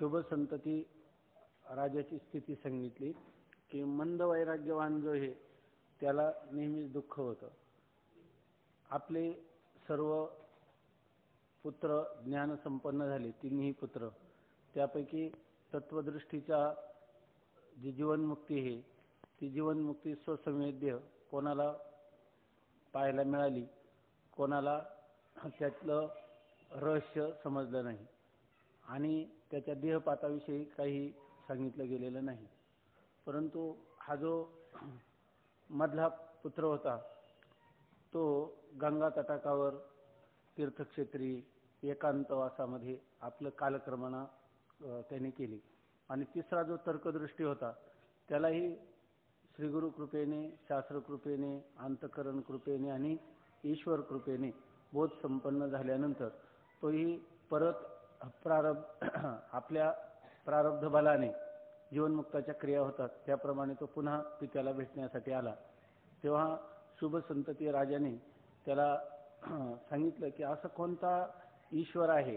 शुभ संतती राजाची स्थिती सांगितली की मंद वैराग्यवान जो आहे त्याला नेहमीच दुःख होतं. आपले सर्व पुत्र ज्ञान संपन्न झाले, तिन्ही पुत्र. त्यापैकी तत्वदृष्टीचा जी जीवनमुक्ती आहे ती जीवनमुक्ती स्वसंवेद्य कोणाला पाहायला मिळाली, कोणाला त्यातलं रहस्य समजलं नाही आणि त्याच्या देहपाताविषयी काही सांगितलं गेलेलं नाही. परंतु हा जो मधला पुत्र होता तो गंगा तटाकावर तीर्थक्षेत्री एकांतवासामध्ये आपलं कालक्रमणा त्याने केली. आणि तिसरा जो तर्कदृष्टी होता त्यालाही श्रीगुरु कृपेने, शास्त्र कृपेने, अंतकरण कृपेने आणि ईश्वर कृपेने बोध संपन्न झाल्यानंतर तोही परत आपल्या प्रारब्ध बलाने जीवनमुक्ताच्या क्रिया होतात त्याप्रमाणे तो पुन्हा पित्याला भेटण्यासाठी आला. तेव्हा शुभ संतती राजाने त्याला सांगितलं की असं कोणता ईश्वर आहे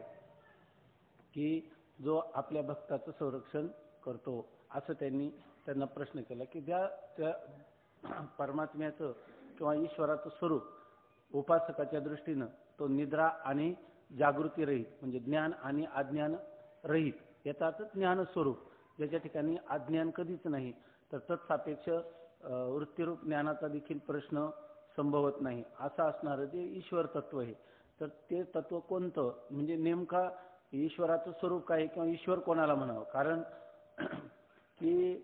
की जो आपल्या भक्ताचं संरक्षण करतो, असं त्यांना प्रश्न केला. की त्या परमात्म्याचं किंवा ईश्वराचं स्वरूप उपासकाच्या दृष्टीनं तो निद्रा आणि जागृती रहित म्हणजे ज्ञान आणि अज्ञान रहित याचाच ज्ञान स्वरूप, ज्याच्या ठिकाणी अज्ञान कधीच नाही, तर तत्सापेक्ष वृत्तीरूप ज्ञानाचा देखील प्रश्न संभवत नाही असं असणारं जे ईश्वर तत्व आहे. तर ते तत्व कोणतं म्हणजे नेमका ईश्वराचं स्वरूप काय किंवा ईश्वर कोणाला म्हणावं. कारण की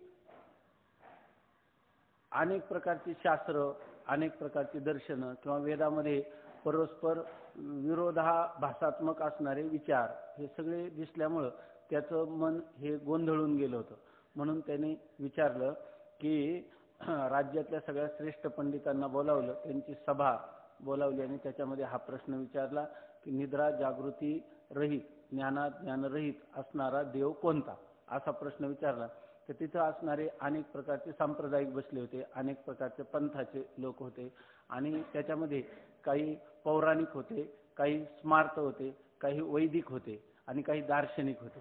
अनेक प्रकारची शास्त्र, अनेक प्रकारची दर्शनं किंवा वेदामध्ये परस्पर विरोधाभासात्मक असणारे विचार हे सगळे दिसल्यामुळं त्याचं मन हे गोंधळून गेलं होतं. म्हणून त्याने विचारलं की राज्यातल्या सगळ्या श्रेष्ठ पंडितांना बोलावलं, त्यांची सभा बोलावली आणि त्याच्यामध्ये हा प्रश्न विचारला की निद्रा जागृती रहित, ज्ञानरहित असणारा देव कोणता, असा प्रश्न विचारला. तर तिथं असणारे अनेक प्रकारचे सांप्रदायिक बसले होते, अनेक प्रकारचे पंथाचे लोक होते आणि त्याच्यामध्ये काही पौराणिक होते, काही स्मार्त होते, काही वैदिक होते आणि काही दार्शनिक होते.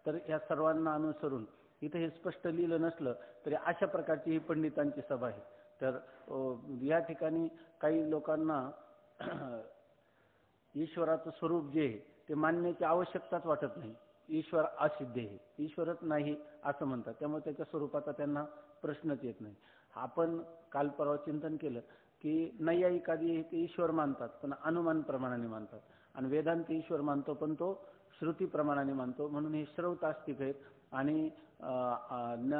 तर या सर्वांना अनुसरून इथे हे स्पष्ट लिहिलं नसलं तरी अशा प्रकारची ही पंडितांची सभा आहे. तर या ठिकाणी काही लोकांना ईश्वराचं स्वरूप जे आहे ते मानण्याची आवश्यकताच वाटत नाही. ईश्वर असिद्ध आहे, ईश्वरच नाही असं म्हणतात, त्यामुळे त्याच्या स्वरूपाचा त्यांना प्रश्नच येत नाही. आपण काल परवा चिंतन केलं की नैयायिकादी ते ईश्वर मानतात पण अनुमान प्रमाणाने मानतात आणि वेदांत ईश्वर मानतो पण तो श्रुती प्रमाणाने मानतो, म्हणून हे श्रौत आस्तिक आहेत आणि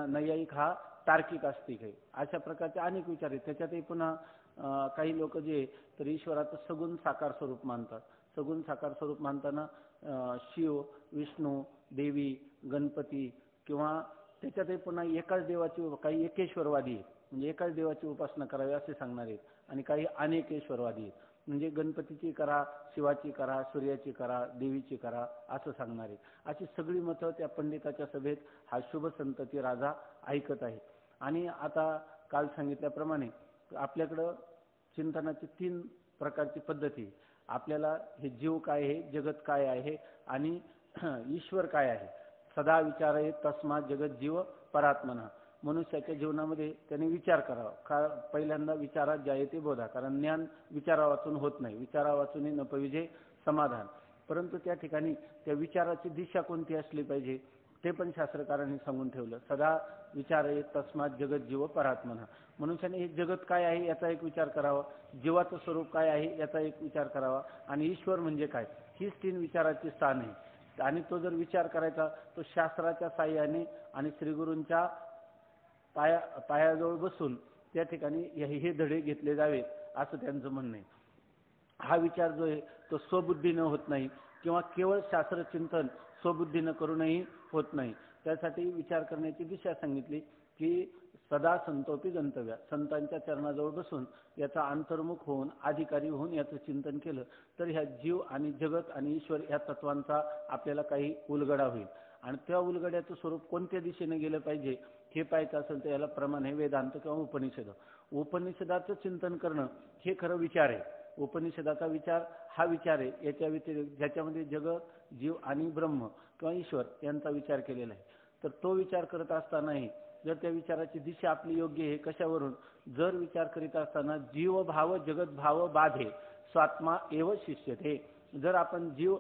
नैयायिक हा तार्किक आस्तिक आहे. अशा प्रकारचे अनेक विचार आहेत. त्याच्यातही पुन्हा काही लोक जे तर ईश्वराचं सगुण साकार स्वरूप मानतात. सगुण साकार स्वरूप मानताना शिव, विष्णू, देवी, गणपती किंवा त्याच्यातही पुन्हा एकाच देवाची, काही एकेश्वरवादी आहेत म्हणजे एकाच देवाची उपासना करावी असे सांगणार आहेत आणि काही अनेकेश्वरवादी आहेत म्हणजे गणपतीची करा, शिवाची करा, सूर्याची करा, देवीची करा असं सांगणार आहेत. अशी सगळी मतं त्या पंडिताच्या सभेत हा शुभ संतती राजा ऐकत आहे. आणि आता काल सांगितल्याप्रमाणे आपल्याकडं चिंतनाची 3 प्रकारची पद्धती. आपल्याला हे जीव काय आहे, जगत काय आहे आणि ईश्वर काय आहे. सदा विचार आहे तस्मात जगत जीव परात्मना. मनुष्याच्या जीवनामध्ये त्याने विचार करावा. का पहिल्यांदा विचारात जायते बोधा, कारण ज्ञान विचारा वाचून होत नाही, विचारा वाचून नपविजे समाधान. परंतु त्या ठिकाणी त्या विचाराची दिशा कोणती असली पाहिजे ते पण शास्त्रकारांनी सांगून ठेवलं. सदा विचार आहे तस्मात जगत जीव परात्मना. मनुष्याने हे जगत काय आहे याचा एक विचार करावा, जीवाचं स्वरूप काय आहे याचा एक विचार करावा आणि ईश्वर म्हणजे काय, हीच 3 विचाराची स्थान आहे. आणि तो जर विचार करायचा तो शास्त्राच्या साह्याने आणि श्रीगुरूंच्या पायाजवळ बसून त्या ठिकाणी हे धडे घेतले जावेत असं त्यांचं म्हणणं आहे. हा विचार जो आहे तो स्वबुद्धीनं होत नाही किंवा केवळ शास्त्रचिंतन स्वबुद्धीनं करूनही होत नाही. त्यासाठी विचार करण्याची दिशा सांगितली की सदा संतोपी गंतव्या, संतांच्या चरणाजवळ बसून याचा अंतर्मुख होऊन अधिकारी होऊन याचं चिंतन केलं तर ह्या जीव आणि जगत आणि ईश्वर या तत्वांचा आपल्याला काही उलगडा होईल. आणि त्या उलगड्याचं स्वरूप कोणत्या दिशेने गेलं पाहिजे हे पाहायचं असेल तर याला प्रमाण आहे वेदांत किंवा उपनिषद. उपनिषदाचं चिंतन करणं हे खरं विचार आहे. उपनिषदाचा विचार हा विचार आहे याच्या व्यतिरिक्त ज्याच्यामध्ये जगत, जीव आणि ब्रह्म किंवा ईश्वर यांचा विचार केलेला आहे. तर तो विचार करत असतानाही जर त्या विचाराची दिशा आपली योग्य आहे कशावरून, जर विचार करीत असताना जीव भाव जगत भाव बाधे स्वात्मा एव शिष्यते, जर आपण जीव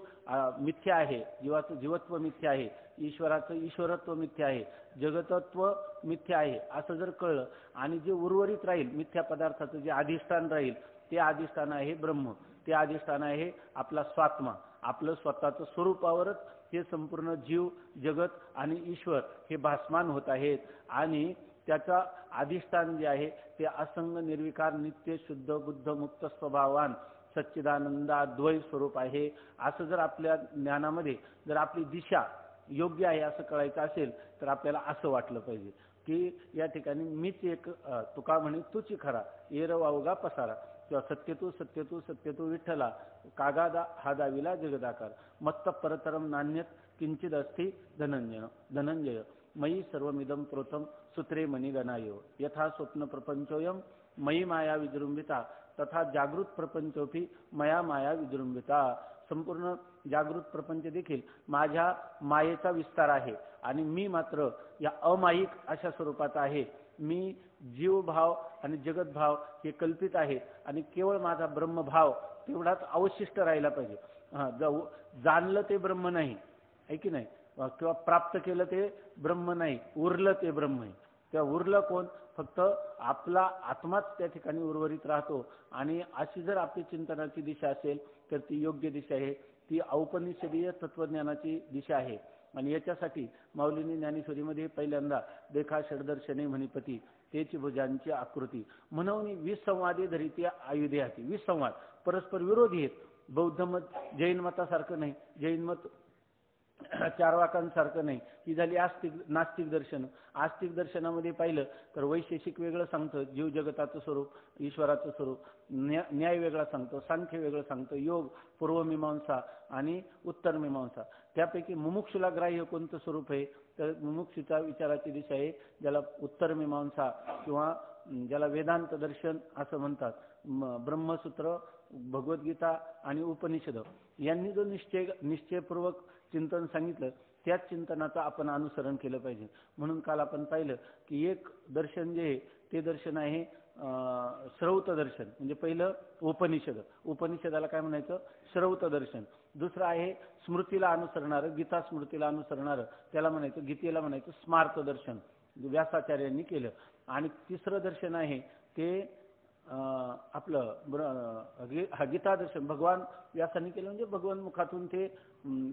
मिथ्या आहे, जीवाचं जीवत्व मिथ्या आहे, ईश्वराचं ईश्वरत्व मिथ्या आहे, जगतत्व मिथ्या आहे असं जर कळलं आणि जे उर्वरित राहील मिथ्या पदार्थाचं जे अधिष्ठान राहील ते अधिष्ठान आहे ब्रह्म, ते अधिष्ठान आहे आपला स्वात्मा, आपलं स्वतःचं स्वरूपावरच हे संपूर्ण जीव जगत आणि ईश्वर हे भासमान होत आहेत आणि त्याचा अधिष्ठान जे आहे ते असंग निर्विकार नित्य शुद्ध बुद्ध मुक्त स्वभावान सच्चिदानंदाद्वय स्वरूप आहे. असं जर आपल्या ज्ञानामध्ये जर आपली दिशा योग्य आहे असं कळायचं असेल तर आपल्याला असं वाटलं पाहिजे की या ठिकाणी मीच एक, तुका म्हणे तूची खरा येर वावगा पसारा, किंवा सत्यतू विठ्ठला कागादा हा दाविला जगदाकार मत्त परतरम नान्यत किंचित अस्ति धनंजय मयी सर्वमिदं प्रोतम सूत्रे मणिगणाय यथा स्वप्न प्रपंचोयम मयी माया विजृंभिता तथा जागृत प्रपंचोपी मया माया विजृंभिता. संपूर्ण जागृत प्रपंच देखील माझ्या मायेचा विस्तार आहे आणि मी मात्र या अमायिक अशा स्वरूपाचा आहे. मी जीवभाव आणि जगतभाव हे कल्पित आहे आणि केवळ माझा ब्रह्मभाव तेवढाच अवशिष्ट राहिला पाहिजे. जाणलं ते ब्रह्म नाही आहे की नाही, किंवा प्राप्त केलं ते ब्रह्म नाही, उरलं ते ब्रह्म आहे. तेव्हा उरलं कोण, फक्त आपला आत्माच त्या ठिकाणी उर्वरित राहतो. आणि अशी जर आपली चिंतनाची दिशा असेल तर ती योग्य दिशा आहे, ती औपनिषदीय तत्वज्ञानाची दिशा आहे. आणि याच्यासाठी माऊलींनी ज्ञानेश्वरीमध्ये पहिल्यांदा देखा षडदर्शने म्हणिपती तेची भुजांची आकृती म्हणून विसंवादी धरिती आयुधे हाती. विसंवाद परस्पर विरोधी आहेत. बौद्ध मत जैन मतासारखं नाही, जैन मत चारवाकांसारखं नाही. ही झाली आस्तिक नास्तिक दर्शन. आस्तिक दर्शनामध्ये पाहिलं तर वैशेषिक वेगळं सांगतं, जीव जगताचं स्वरूप ईश्वराचं स्वरूप, न्याय वेगळा सांगतो, सांख्य वेगळं सांगतं, योग पूर्वमीमांसा आणि उत्तर मीमांसा. त्यापैकी मुमुक्षुला ग्राह्य कोणतं स्वरूप आहे तर मुमुक्षुच्या विचाराची दिशा आहे ज्याला उत्तर मीमांसा किंवा ज्याला वेदांत दर्शन असं म्हणतात. ब्रह्मसूत्र, भगवद्गीता आणि उपनिषद यांनी जो निश्चयपूर्वक चिंतन सांगितलं त्याच चिंतनाचं आपण अनुसरण केलं पाहिजे. म्हणून काल आपण पाहिलं की एक दर्शन जे आहे ते दर्शन आहे श्रौत दर्शन, म्हणजे पहिलं उपनिषद, उपनिषदाला काय म्हणायचं श्रौत दर्शन. दुसरं आहे स्मृतीला अनुसरणारं, गीता स्मृतीला अनुसरणारं, त्याला म्हणायचं गीतेला म्हणायचं स्मार्त दर्शन, व्यासाचार्यांनी केलं. आणि तिसरं दर्शन आहे ते आपलं गीता दर्शन, भगवान व्यासांनी केलं, म्हणजे भगवान मुखातून ते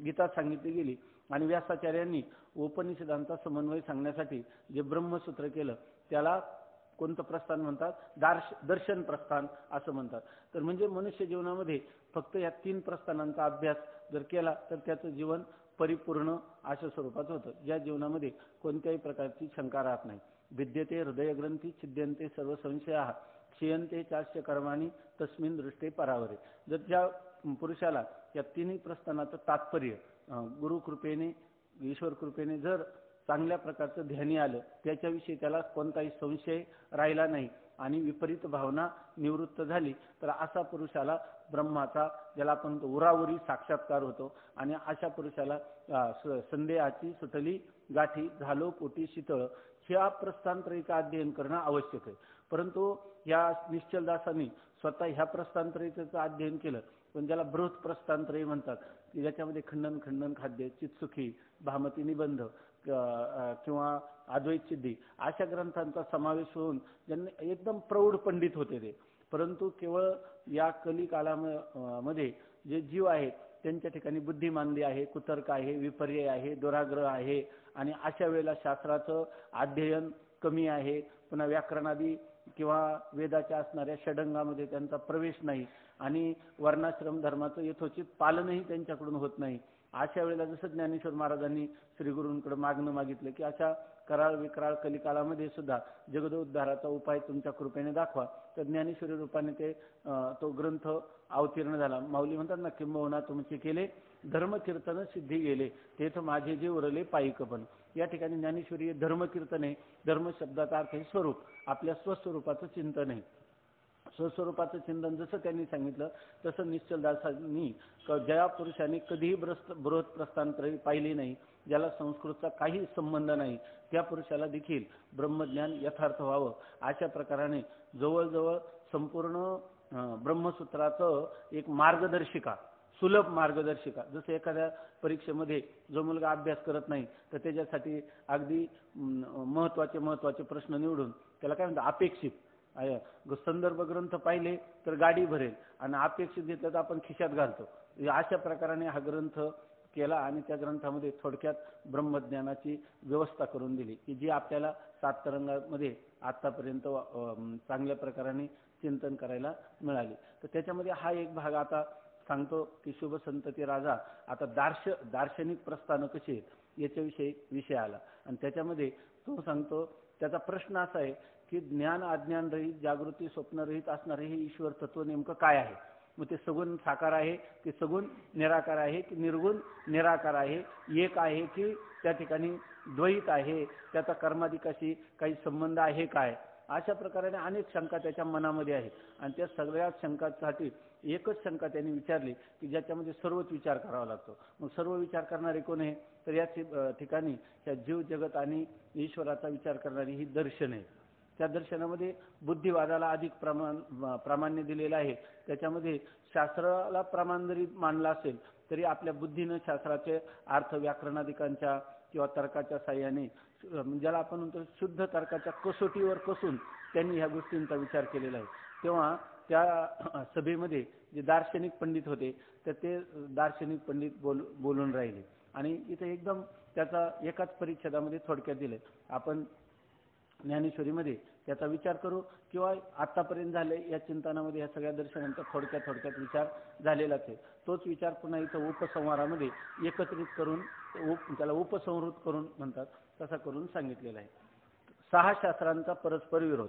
गीता सांगितली गेली. आणि व्यासाचार्यांनी उपनिषदांचा समन्वय सांगण्यासाठी जे ब्रह्मसूत्र केलं त्याला कोणतं प्रस्थान म्हणतात, दर्शन प्रस्थान असं म्हणतात. तर म्हणजे मनुष्य जीवनामध्ये फक्त या 3 प्रस्थानांचा अभ्यास जर केला तर त्याचं जीवन परिपूर्ण अशा स्वरूपाचं होतं, ज्या जीवनामध्ये कोणत्याही प्रकारची शंका राहत नाही. विद्यते हृदयग्रंथी छिद्यंते सर्व संशया क्षीयंते चास्य कर्माणी तस्मिन दृष्टे परावरे. जर ज्या पुरुषाला या 3 प्रस्थानाचं तात्पर्य गुरुकृपेने ईश्वर कृपेने जर चांगल्या प्रकारचं ध्यानी आलं, त्याच्याविषयी त्याला कोणताही संशय राहिला नाही आणि विपरीत भावना निवृत्त झाली तर असा पुरुषाला ब्रह्माचा ज्याला आपण उराउरी साक्षात्कार होतो. आणि अशा पुरुषाला संदेहाची सुटली गाठी झालो पोटी शीतळ ह्या प्रस्थानत्रयीचं अध्ययन करणं आवश्यक आहे. परंतु या निश्चलदासांनी स्वतः ह्या प्रस्थानत्रयीचं अध्ययन केलं, पण ज्याला बृहत प्रस्थानत्रयी म्हणतात, ज्याच्यामध्ये खंडन खाद्य, चित्सुखी, भामती निबंध किंवा अद्वैत सिद्धी अशा ग्रंथांचा समावेश होऊन ज्यांनी एकदम प्रौढ पंडित होते ते. परंतु केवळ या कलिकालामध्ये जे जीव आहेत त्यांच्या ठिकाणी बुद्धिमांदी आहे, कुतर्क आहे, विपर्य आहे, दुराग्रह आहे. आणि अशा वेळेला शास्त्राचं अध्ययन कमी आहे, पुन्हा व्याकरणादी किंवा वेदाच्या असणाऱ्या षडंगामध्ये त्यांचा प्रवेश नाही आणि वर्णाश्रम धर्माचं यथोचित पालनही त्यांच्याकडून होत नाही. अशा वेळेला जसं ज्ञानेश्वर महाराजांनी श्रीगुरूंकडे मागितलं की अशा कराळ विक्राळ कलिकालामध्ये सुद्धा जगदोद्धाराचा उपाय तुमच्या कृपेने दाखवा, तर ज्ञानेश्वरी रूपाने तो ग्रंथ अवतीर्ण झाला. माऊली म्हणतात ना, किंबहुना तुमचे केले धर्मकीर्तन सिद्धी गेले तेथ माझे जे उरले पायिकपण. या ठिकाणी ज्ञानेश्वरी धर्मकीर्तन आहे. धर्म शब्दाचा अर्थ हे स्वरूप, आपल्या स्वस्वरूपाचं चिंतन आहे. स्वस्वरूपाचं चिंतन जसं त्यांनी सांगितलं तसं निश्चलदासांनी ज्या पुरुषांनी कधीही बृहत प्रस्थान पाहिली नाही, ज्याला संस्कृतचा काही संबंध नाही, त्या पुरुषाला देखील ब्रह्मज्ञान यथार्थ व्हावं अशा प्रकाराने जवळजवळ संपूर्ण ब्रह्मसूत्राचं एक मार्गदर्शिका, सुलभ मार्गदर्शिका, जसं एखाद्या परीक्षेमध्ये जो मुलगा अभ्यास करत नाही तर त्याच्यासाठी अगदी महत्त्वाचे प्रश्न निवडून त्याला काय म्हणतात अपेक्षित संदर्भ ग्रंथ पाहिले तर गाडी भरेल आणि अपेक्षित घेतलं तर आपण खिशात घालतो, अशा प्रकाराने हा ग्रंथ केला आणि त्या ग्रंथामध्ये थोडक्यात ब्रह्मज्ञानाची व्यवस्था करून दिली की जी आपल्याला 7 तरंगामध्ये आतापर्यंत चांगल्या प्रकाराने चिंतन करायला मिळाली. तर त्याच्यामध्ये हा एक भाग आता सांगतो की शुभ संतती राजा आता दार्शनिक प्रस्थानं कशी आहेत याच्याविषयी विषय आला आणि त्याच्यामध्ये तो सांगतो त्याचा प्रश्न असा आहे की ज्ञान अज्ञान रहित जागृती स्वप्नरहित असणारे हे ईश्वर तत्व नेमकं काय आहे. मग ते सगुण साकार आहे की सगुण निराकार आहे की निर्गुण निराकार आहे, एक आहे की त्या ठिकाणी द्वैत आहे, त्याचा कर्माधिकाशी काही संबंध आहे काय, अशा प्रकारे अनेक शंका त्याच्या मनामध्ये आहेत. आणि त्या सगळ्या शंकांसाठी एकच शंका त्यांनी विचारली की ज्याच्यामध्ये सर्वच विचार करावा लागतो. मग सर्व विचार करणारे कोण आहे तर या ठिकाणी त्या जीव जगत आणि ईश्वराचा विचार करणारी ही दर्शन आहे. त्या दर्शनामध्ये बुद्धिवादाला अधिक प्रामाण्य दिलेलं आहे. त्याच्यामध्ये शास्त्राला प्रमाण जरी मानला असेल तरी आपल्या बुद्धीनं शास्त्राचे अर्थ व्याकरणाधिकांच्या किंवा तर्काच्या साह्याने, ज्याला आपण म्हणतो शुद्ध तर्काच्या कसोटीवर कसून त्यांनी ह्या गोष्टींचा विचार केलेला आहे. तेव्हा त्या सभेमध्ये जे दार्शनिक पंडित होते तर ते दार्शनिक पंडित बोलून राहिले आणि इथे एकदम त्याचा एकाच परिच्छेदामध्ये थोडक्यात दिले. आपण ज्ञानेश्वरीमध्ये त्याचा विचार करू किंवा आतापर्यंत झाले या चिंतनामध्ये या सगळ्या दर्शनांचा थोडक्यात विचार झालेलाच आहे. तोच विचार पुन्हा इथं उपसंहारामध्ये एकत्रित करून त्याला उपसंहृत करून म्हणतात तसा करून सांगितलेला आहे. 6 शास्त्रांचा परस्पर विरोध,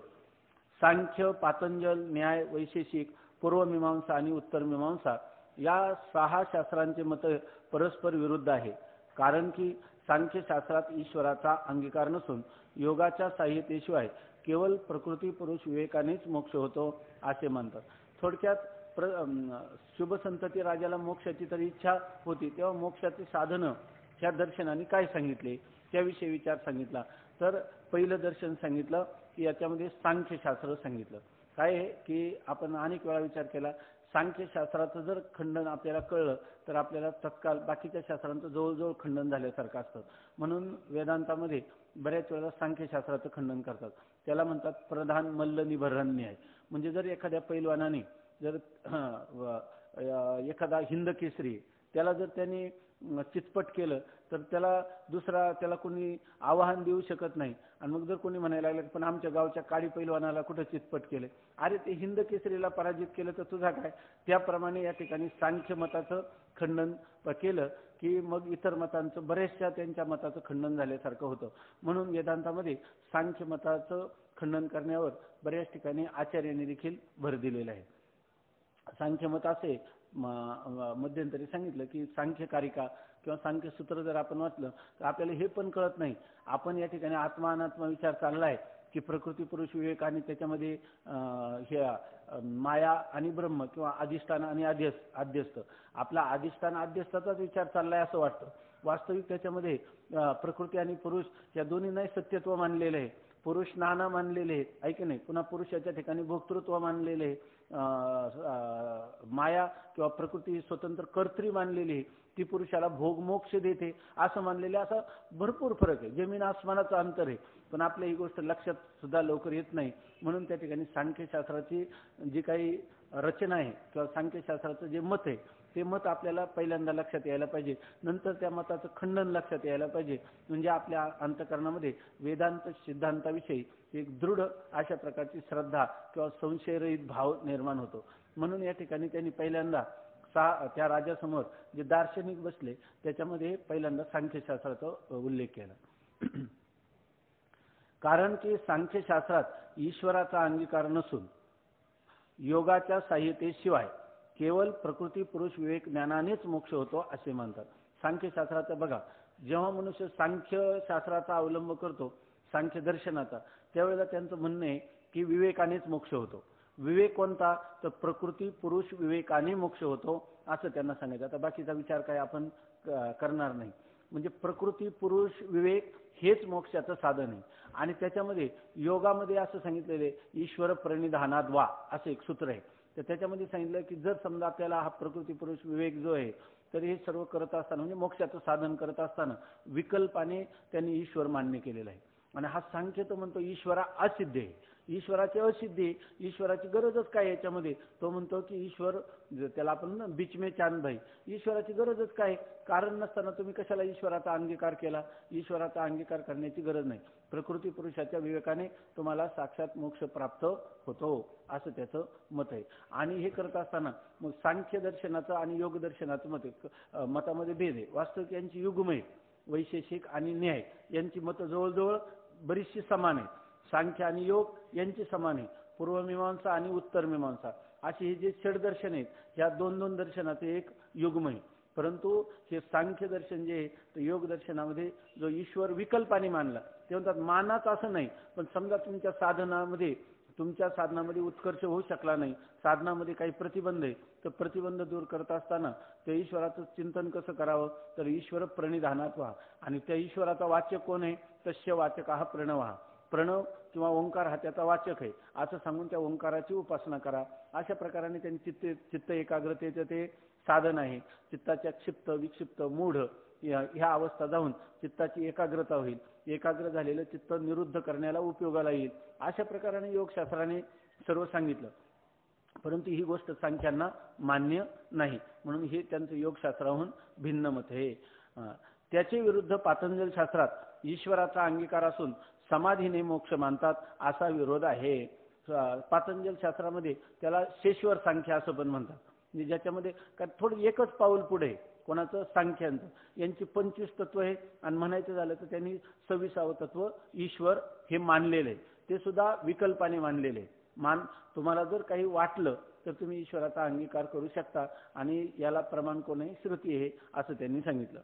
सांख्य, पातंजल, न्याय, वैशेषिक, पूर्वमीमांसा आणि उत्तरमीमांसा या 6 शास्त्रांचे मत परस्पर विरुद्ध आहे. कारण की सांख्यशास्त्रात ईश्वराचा अंगीकार नसून योगाच्या साह्यतेशिवाय केवळ प्रकृती पुरुष विवेकानेच मोक्ष होतो असे म्हणतात. थोडक्यात शुभ संतती राजाला मोक्षाची तरी इच्छा होती, तेव्हा मोक्षाचे साधनं ह्या दर्शनाने काय सांगितले त्याविषयी विचार सांगितला. तर पहिलं दर्शन सांगितलं की याच्यामध्ये सांख्यशास्त्र सांगितलं. काय आहे की आपण अनेक वेळा विचार केला, सांख्यशास्त्राचं जर खंडन आपल्याला कळलं तर आपल्याला तत्काल बाकीच्या शास्त्रांचं जवळजवळ खंडन झाल्यासारखं असतं. म्हणून वेदांतामध्ये बऱ्याच वेळेला सांख्यशास्त्राचं खंडन करतात. त्याला म्हणतात प्रधान मल्ल निभरण न्याय. म्हणजे जर एखाद्या पैलवानाने जर एखादा हिंद केसरी त्याला जर त्यांनी चितपट केलं तर त्याला कोणी आवाहन देऊ शकत नाही. आणि मग जर कोणी म्हणायला लागलं पण आमच्या गावच्या काळी पैलवानाला कुठं चितपट केलं, अरे ते हिंद केसरीला पराजित केलं तर तुझा काय. त्याप्रमाणे या ठिकाणी सांख्य मताचं खंडन केलं की मग इतर मतांचं बऱ्याचशा त्यांच्या मताचं खंडन झाल्यासारखं होतं. म्हणून वेदांतामध्ये सांख्य मताचं खंडन करण्यावर बऱ्याच ठिकाणी आचार्यांनी देखील भर दिलेला आहे. सांख्यमत असे मध्यंतरी सांगितलं की सांख्यकारिका किंवा सांख्यसूत्र जर आपण वाचलं तर आपल्याला हे पण कळत नाही आपण या ठिकाणी आत्मा अनात्मा विचार चाललाय की प्रकृती पुरुष विवेक आणि त्याच्यामध्ये माया आणि ब्रह्म किंवा अधिष्ठान आणि आद्यस्थ आपला अधिष्ठान आद्यस्थाचाच विचार चाललाय असं वाटतं. वास्तविक त्याच्यामध्ये प्रकृती आणि पुरुष या दोन्ही नाही सत्यत्व मानलेलं आहे. पुरुष नाना मानलेले आहेत, ऐक नाही. पुन्हा पुरुषाच्या ठिकाणी भोक्तृत्व मानलेले आहे, माया किंवा प्रकृती स्वतंत्र कर्त्री मानलेली आहे, ती पुरुषाला भोगमोक्ष देते असं मानलेले. असा भरपूर फरक आहे, जमीन आसमानाचं अंतर आहे. पण आपल्या ही गोष्ट लक्षात सुद्धा लवकर येत नाही. म्हणून त्या ठिकाणी सांख्यशास्त्राची जी काही रचना आहे किंवा सांख्यशास्त्राचं जे मत आहे ते मत आपल्याला पहिल्यांदा लक्षात यायला पाहिजे, नंतर त्या मताचं खंडन लक्षात यायला पाहिजे. म्हणजे आपल्या अंतःकरणामध्ये वेदांत सिद्धांताविषयी एक दृढ अशा प्रकारची श्रद्धा किंवा संशयरहित भाव निर्माण होतो. म्हणून या ठिकाणी त्यांनी पहिल्यांदा त्या राजासमोर जे दार्शनिक बसले त्याच्यामध्ये पहिल्यांदा सांख्यशास्त्राचा उल्लेख केला. कारण की सांख्यशास्त्रात ईश्वराचा अंगीकार नसून योगाच्या साह्यतेशिवाय केवळ प्रकृती पुरुष विवेक ज्ञानानेच मोक्ष होतो असे म्हणतात. सांख्यशास्त्राचं बघा, जेव्हा मनुष्य सांख्यशास्त्राचा अवलंब करतो सांख्य दर्शनाचा, त्यावेळेला त्यांचं म्हणणं आहे की विवेकानेच मोक्ष होतो. विवेक कोणता? तर प्रकृती पुरुष विवेकाने मोक्ष होतो असं त्यांना सांगायचं. आता बाकीचा विचार काय आपण करणार नाही. म्हणजे प्रकृती पुरुष विवेक हेच मोक्षाचं साधन आहे. आणि त्याच्यामध्ये योगामध्ये असं सांगितलेलं आहे, ईश्वर प्रणिधानात वा असं एक सूत्र आहे. तर त्याच्यामध्ये सांगितलं की जर समजा आपल्याला हा प्रकृती पुरुष विवेक जो आहे, तर हे सर्व करत असताना म्हणजे मोक्षाचं साधन करत असताना विकल्पाने त्यांनी ईश्वर मान्य केलेला आहे. आणि हा सांख्य तो म्हणतो ईश्वरा असिद्ध आहे, ईश्वराची असिद्धी, ईश्वराची गरजच काय याच्यामध्ये. तो म्हणतो की ईश्वर, त्याला आपण बीच में चांद भाई, ईश्वराची गरजच काय, कारण नसताना तुम्ही कशाला ईश्वराचा अंगीकार केला. ईश्वराचा अंगीकार करण्याची गरज नाही. प्रकृती पुरुषाच्या विवेकाने तुम्हाला साक्षात मोक्ष प्राप्त होतो असं त्याचं मत आहे. आणि हे करत असताना मग सांख्य दर्शनाचं आणि योग दर्शनाचं मतामध्ये भेद आहे. वास्तविक यांची युगमय वैशेषिक आणि न्याय यांची मतं जवळजवळ बरीचशी समान आहे. सांख्य आणि योग यांची समान आहे. पूर्वमीमांसा आणि उत्तर मीमांसा अशी हे जे षडदर्शन आहेत, ह्या दोन दोन दर्शनाचे एक युग्म आहे. परंतु हे सांख्य दर्शन जे आहे, तर योग दर्शनामध्ये जो ईश्वर विकल्पाने मानला, ते म्हणतात मानाच असं नाही, पण समजा तुमच्या साधनामध्ये उत्कर्ष होऊ शकला नाही, साधनामध्ये काही प्रतिबंध आहे, तर प्रतिबंध दूर करत असताना त्या ईश्वराचं चिंतन कसं करावं, तर ईश्वर प्रणिधानात व्हा. आणि त्या ईश्वराचा वाचक कोण आहे? तस्य वाचक हा प्रणव. हा प्रणव किंवा ओंकार हा त्याचा वाचक आहे असं सांगून त्या ओंकाराची उपासना करा. अशा प्रकाराने त्यांनी चित्त एकाग्रतेचं ते साधन आहे. चित्ताच्या क्षिप्त विक्षिप्त मूढ ह्या अवस्था जाऊन चित्ताची एकाग्रता होईल. एकाग्र झालेलं चित्त निरुद्ध करण्याला उपयोगाला येईल. अशा प्रकाराने योगशास्त्राने सर्व सांगितलं. परंतु ही गोष्ट सांख्यांना मान्य नाही, म्हणून हे त्यांचं योगशास्त्राहून भिन्न मत आहे. त्याचे विरुद्ध पातंजल शास्त्रात ईश्वराचा अंगीकार असून समाधीने मोक्ष मानतात असा विरोध आहे. पातंजल शास्त्रामध्ये त्याला शेश्वर सांख्य असं पण म्हणतात. म्हणजे ज्याच्यामध्ये काय थोडं एकच पाऊल पुढे कोणाचं? सांख्यांचं. यांची 25 तत्व आहे आणि म्हणायचं झालं तर त्यांनी 26वं तत्व ईश्वर हे मानलेलं आहे. ते सुद्धा विकल्पाने मानलेले आहे. तुम्हाला जर काही वाटलं तर तुम्ही ईश्वराचा अंगीकार करू शकता आणि याला प्रमाण कोण आहे? श्रुती आहे असं त्यांनी सांगितलं.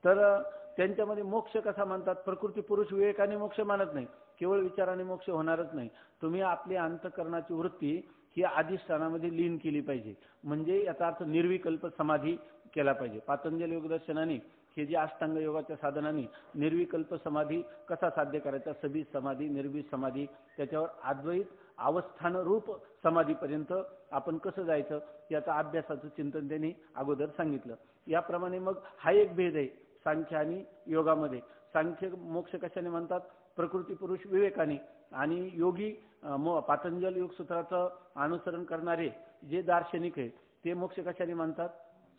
तर त्यांच्यामध्ये मोक्ष कसा मानतात? प्रकृती पुरुष विवेकाने मोक्ष मानत नाही, केवळ विचाराने मोक्ष होणारच नाही. तुम्ही आपली अंतःकरणाची वृत्ती ही अधिष्ठानामध्ये लीन केली पाहिजे. म्हणजे याचा अर्थ निर्विकल्प समाधी केला पाहिजे. पातंजल योगदर्शनाने हे जे अष्टांग योगाच्या साधनाने निर्विकल्प समाधी कसा साध्य करायचा, सबीज समाधी, निर्बीज समाधी, त्याच्यावर अद्वैत अवस्थान रूप समाधीपर्यंत आपण कसं जायचं याचा अभ्यासाचं चिंतन त्यांनी अगोदर सांगितलं. याप्रमाणे मग हा एक भेद आहे सांख्य आणि योगामध्ये. सांख्य मोक्ष कशाने म्हणतात? प्रकृती पुरुष विवेकाने. आणि योगी पातंजल योगसूत्राचं अनुसरण करणारे जे दार्शनिक आहे ते मोक्ष कशाने म्हणतात?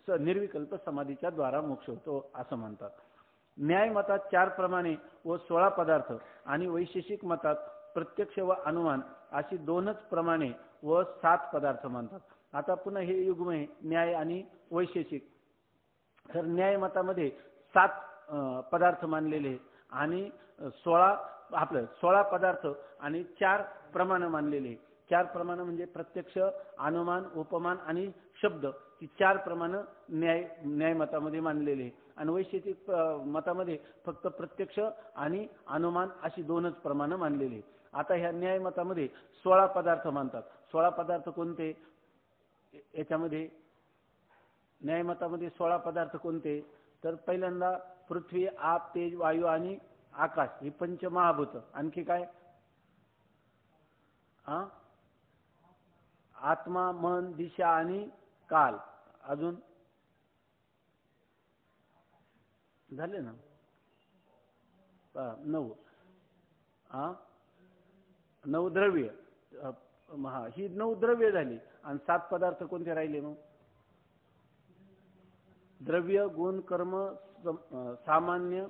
निर्विकल्प समाधीच्या द्वारा मोक्ष होतो असं म्हणतात. न्याय मतात 4 प्रमाणे व 16 पदार्थ आणि वैशेषिक मतात प्रत्यक्ष व अनुमान अशी 2च प्रमाणे व 7 पदार्थ मानतात. आता पुन्हा हे युग्म आहे न्याय आणि वैशेषिक. तर न्याय मतामध्ये 7 पदार्थ मानलेले आणि 16 पदार्थ आणि 4 प्रमाण मानलेले. 4 प्रमाण म्हणजे प्रत्यक्ष, अनुमान, उपमान आणि शब्द ही 4 प्रमाण न्याय मतामध्ये मानलेले. आणि वैशेषिक मतामध्ये फक्त प्रत्यक्ष आणि अनुमान अशी 2च प्रमाण मानलेले. आता ह्या न्याय मतामध्ये 16 पदार्थ मानतात. 16 पदार्थ कोणते? याच्यामध्ये न्याय मतामध्ये 16 पदार्थ कोणते? तर पहिल्यांदा पृथ्वी, आप, तेज, वायू आणि आकाश ही पंचमहाभूत. आणखी काय? आत्मा, मन, दिशा आणि काल. अजून झाले ना 9. 9 द्रव्य. ही 9 द्रव्य झाली. आणि 7 पदार्थ कोणते राहिले मग? द्रव्य, गुण, कर्म, सामान्य,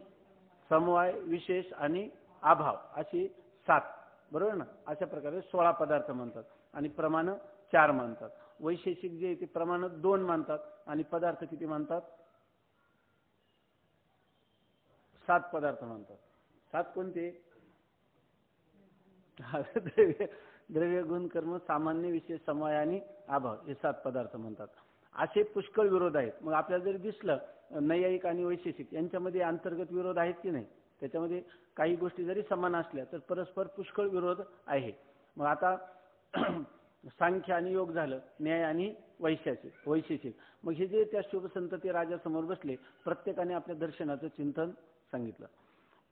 समवाय, विशेष आणि अभाव अशी 7. बरोबर ना? अशा प्रकारे 16 पदार्थ म्हणतात आणि प्रमाण 4 मानतात. वैशेषिक जे ते प्रमाण 2 मानतात आणि पदार्थ किती मानतात? 7 पदार्थ मानतात. 7 कोणते? द्रव्य, गुण, कर्म, सामान्य, विशेष, समवाय आणि अभाव हे 7 पदार्थ म्हणतात. असे पुष्कळ विरोध आहेत. मग आपल्याला जरी दिसलं नैयायिक आणि वैशेषिक यांच्यामध्ये अंतर्गत विरोध आहेत की नाही, त्याच्यामध्ये काही गोष्टी जरी समान असल्या तर परस्पर पुष्कळ विरोध आहे. मग आता सांख्य आणि योग झालं, न्याय आणि वैशेषिक. मग हे जे त्या शुभसंतती राजासमोर बसले, प्रत्येकाने आपल्या दर्शनाचं चिंतन सांगितलं.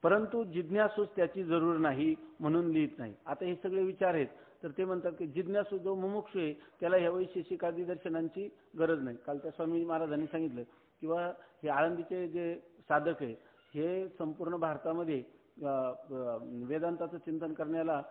परंतु जिज्ञासूस त्याची जरूर नाही म्हणून लिहित नाही. आता हे सगळे विचार आहेत, तर ते म्हणतात की जिज्ञासू जो मुमुक्षू आहे त्याला ह्या वैशेषिक आदी दर्शनांची गरज नाही. काल त्या स्वामी महाराजांनी सांगितलं किंवा हे आळंदीचे जे साधक आहे हे संपूर्ण भारतामध्ये वेदांताचं चिंतन करण्याला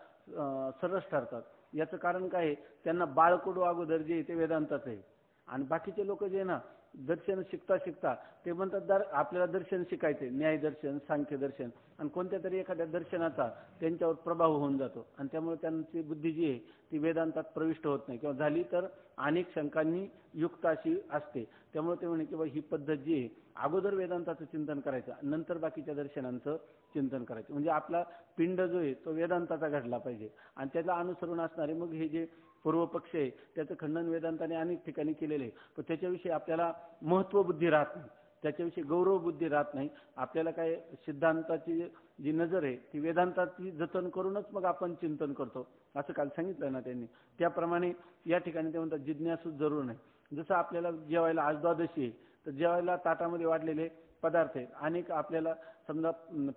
सरस ठरतात. याचं कारण काय आहे, त्यांना बाळकडू अगोदर जे आहे ते वेदांताचं आहे, आणि बाकीचे लोक जे ना दर्शन शिकता ते म्हणतात आपल्याला दर्शन शिकायचे, न्याय दर्शन, सांख्य दर्शन, आणि कोणत्या तरी एखाद्या दर्शनाचा त्यांच्यावर प्रभाव होऊन जातो, आणि त्यामुळे त्यांची बुद्धी जी आहे ती वेदांतात प्रविष्ट होत नाही, किंवा झाली तर अनेक शंकांनी युक्त अशी असते. त्यामुळे ते म्हणे की ही पद्धत जी आहे, अगोदर वेदांताचं चिंतन करायचं, नंतर बाकीच्या दर्शनांचं चिंतन करायचं. म्हणजे आपला पिंड जो आहे तो वेदांताचा घडला पाहिजे, आणि त्याला अनुसरून असणारे मग हे जे पूर्व पक्ष आहे त्याचं खंडन वेदांताने अनेक ठिकाणी केलेले आहे. पण त्याच्याविषयी आपल्याला महत्वबुद्धी राहत नाही, त्याच्याविषयी गौरव बुद्धी राहत नाही. आपल्याला काय सिद्धांताची जी नजर आहे ती वेदांताची जतन करूनच मग आपण चिंतन करतो, असं काल सांगितलं ना त्यांनी. त्याप्रमाणे या ठिकाणी ते म्हणतात जिज्ञासू जरूर नाही. जसं आपल्याला जेवायला आज द्वादशी आहे, तर जेवायला ताटामध्ये वाढलेले पदार्थ आहेत अनेक, आपल्याला समजा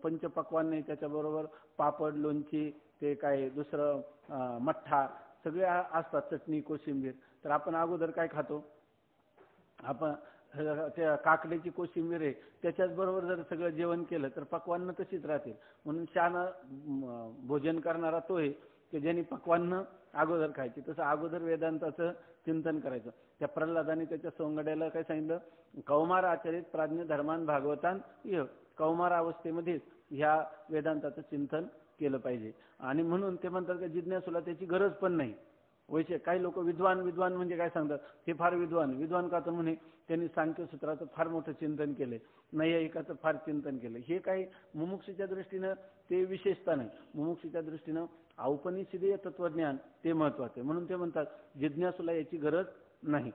पंचपक्वान्न नाही, त्याच्याबरोबर पापड, लोणची, ते काय दुसरं मठ्ठा सगळे असतात, चटणी, कोशिंबीर. तर आपण अगोदर काय खातो, आपण त्या काकडीची कोशिंबीर आहे त्याच्याच बरोबर जर सगळं जेवण केलं तर पक्वान्न तशीच राहतील. म्हणून शहाणा भोजन करणारा तो आहे की ज्यांनी पक्वान्न अगोदर खायची. तसं अगोदर वेदांताचं चिंतन करायचं. त्या प्रल्हादाने त्याच्या सोंगड्याला काय सांगितलं, कौमार आचरित प्राज्ञ धर्मान भागवतान इह, कौमार अवस्थेमध्ये ह्या वेदांताचं चिंतन केलं पाहिजे. आणि म्हणून ते म्हणतात की जिज्ञासूला त्याची गरज पण नाही. वैसे काही लोक विद्वान म्हणजे काय सांगतात, हे फार विद्वान का तर म्हणे त्यांनी सांख्यसूत्राचं फार मोठं चिंतन केले, नैयायिकाचं फार चिंतन केलं. हे काही मुमुक्षूच्या दृष्टीनं ते विशेषता नाही. मुमुक्षूच्या दृष्टीनं औपनिषदीय तत्वज्ञान ते महत्वाचं आहे. म्हणून ते म्हणतात जिज्ञासूला याची गरज नाही.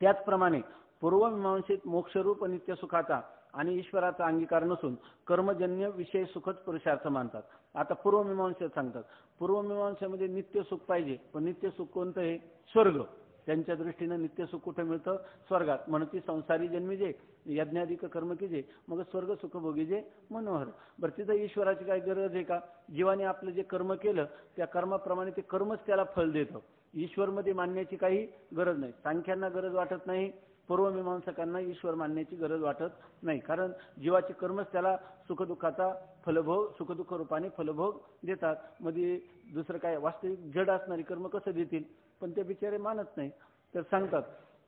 त्याचप्रमाणे पूर्वमीमांसित मोक्षरूप नित्य सुखाचा आणि ईश्वराचा अंगीकार नसून कर्मजन्य विषय सुखच पुरुषार्थ मानतात. आता पूर्वमीमांसेत सांगतात, पूर्वमीमांसेमध्ये नित्य सुख पाहिजे, पण नित्य सुख कोणतं आहे, स्वर्ग. त्यांच्या दृष्टीनं नित्य सुख कुठे मिळतं, स्वर्गात. म्हणती संसारी जन्मी जे यज्ञाधिक कर्म कीजे मग स्वर्ग सुख भोगीजे मनोहर. बरं, तिथं ईश्वराची काय गरज आहे का? जीवाने आपलं जे कर्म केलं त्या कर्माप्रमाणे ते कर्मच त्याला फल देतं. ईश्वरमध्ये मानण्याची काही गरज नाही. सांख्यांना गरज वाटत नाही, पूर्वमीमांसकांना ईश्वर मानण्याची गरज वाटत नाही. कारण जीवाचे कर्मच त्याला सुखदुःखाचा फलभोग, सुखदुःख रूपाने फलभोग देतात. मध्ये दुसरं काय वास्तविक जड असणारी कर्म कसं देतील, पण ते बिचारे मानत नाही. तर सांगतात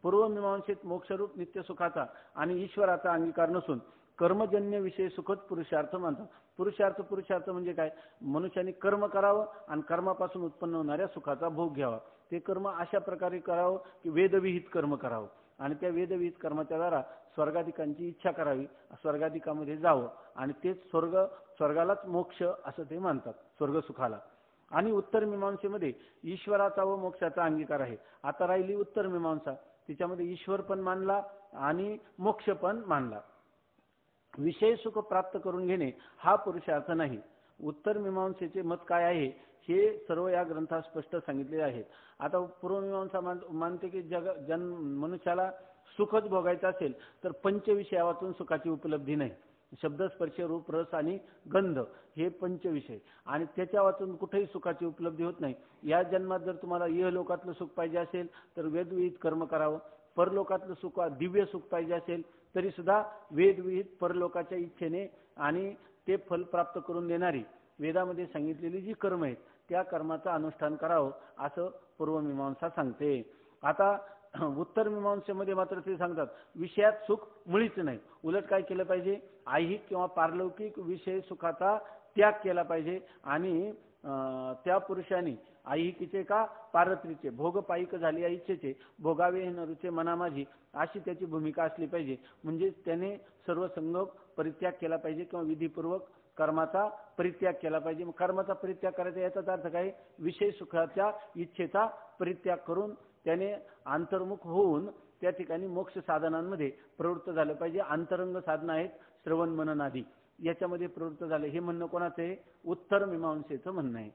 पूर्वमीमांसित मोक्षरूप नित्य सुखाचा आणि ईश्वराचा अंगीकार नसून कर्मजन्य विषय सुखच पुरुषार्थ मानतात. पुरुषार्थ म्हणजे काय, मनुष्याने कर्म करावं आणि कर्मापासून उत्पन्न होणाऱ्या सुखाचा भोग घ्यावा. ते कर्म अशा प्रकारे करावं की वेदविहित कर्म करावं, आणि त्या वेदविहित कर्माच्या द्वारा स्वर्गाधिकांची इच्छा करावी, स्वर्गाधिकामध्ये जावं, आणि तेच स्वर्गालाच मोक्ष असं ते मानतात, स्वर्ग सुखाला. आणि उत्तर मीमांसेमध्ये ईश्वराचा व मोक्षाचा अंगीकार आहे. आता राहिली उत्तर मीमांसा, तिच्यामध्ये ईश्वर पण मानला आणि मोक्ष पण मानला. विषय सुख प्राप्त करून घेणे हा पुरुषार्थ नाही. उत्तर मीमांसेचे मत काय आहे हे सर्व या ग्रंथात स्पष्ट सांगितले आहे. आता पूर्वमीमांसा मानते की मनुष्याला सुखच भोगायचं असेल तर पंचविषयातून सुखाची उपलब्धी नाही. शब्द, स्पर्श, रूप, रस आणि गंध हे पंचविषय, आणि त्याच्या वाचून कुठेही सुखाची उपलब्धी होत नाही. या जन्मात जर तुम्हाला इहलोकातलं सुख पाहिजे असेल तर वेदविहित कर्म करावं. परलोकातलं सुख, दिव्य सुख पाहिजे असेल तरी सुद्धा वेदविहित परलोकाच्या इच्छेने आणि ते फल प्राप्त करून देणारी वेदामध्ये सांगितलेली जी कर्म आहेत त्या कर्माचं अनुष्ठान करावं असं पूर्वमीमांसा सांगते. आता उत्तर मीमांसेमध्ये मात्र ते सांगतात विषयात सुख मुळीच नाही. उलट काय केलं पाहिजे, ऐहिक किंवा पारलौकिक विषय सुखाचा त्याग केला पाहिजे, आणि त्या पुरुषाने ऐहिकीचे का पारत्रीचे भोगपायिक झाले या इच्छेचे भोगावे न रुचे मना माझी अशी त्याची भूमिका असली पाहिजे. म्हणजे त्याने सर्व संयोग परित्याग केला पाहिजे किंवा विधीपूर्वक कर्माचा परित्याग केला पाहिजे. मग कर्माचा परित्याग करायचा याचाच अर्थ काय, विषय सुखाच्या इच्छेचा परित्याग करून त्याने अंतर्मुख होऊन त्या ठिकाणी मोक्ष साधनांमध्ये प्रवृत्त झालं पाहिजे. अंतरंग साधना आहेत श्रवण मनन आदी, याच्यामध्ये प्रवृत्त झाले. हे म्हणणं कोणाचं आहे, उत्तर मीमांसेचं म्हणणं आहे.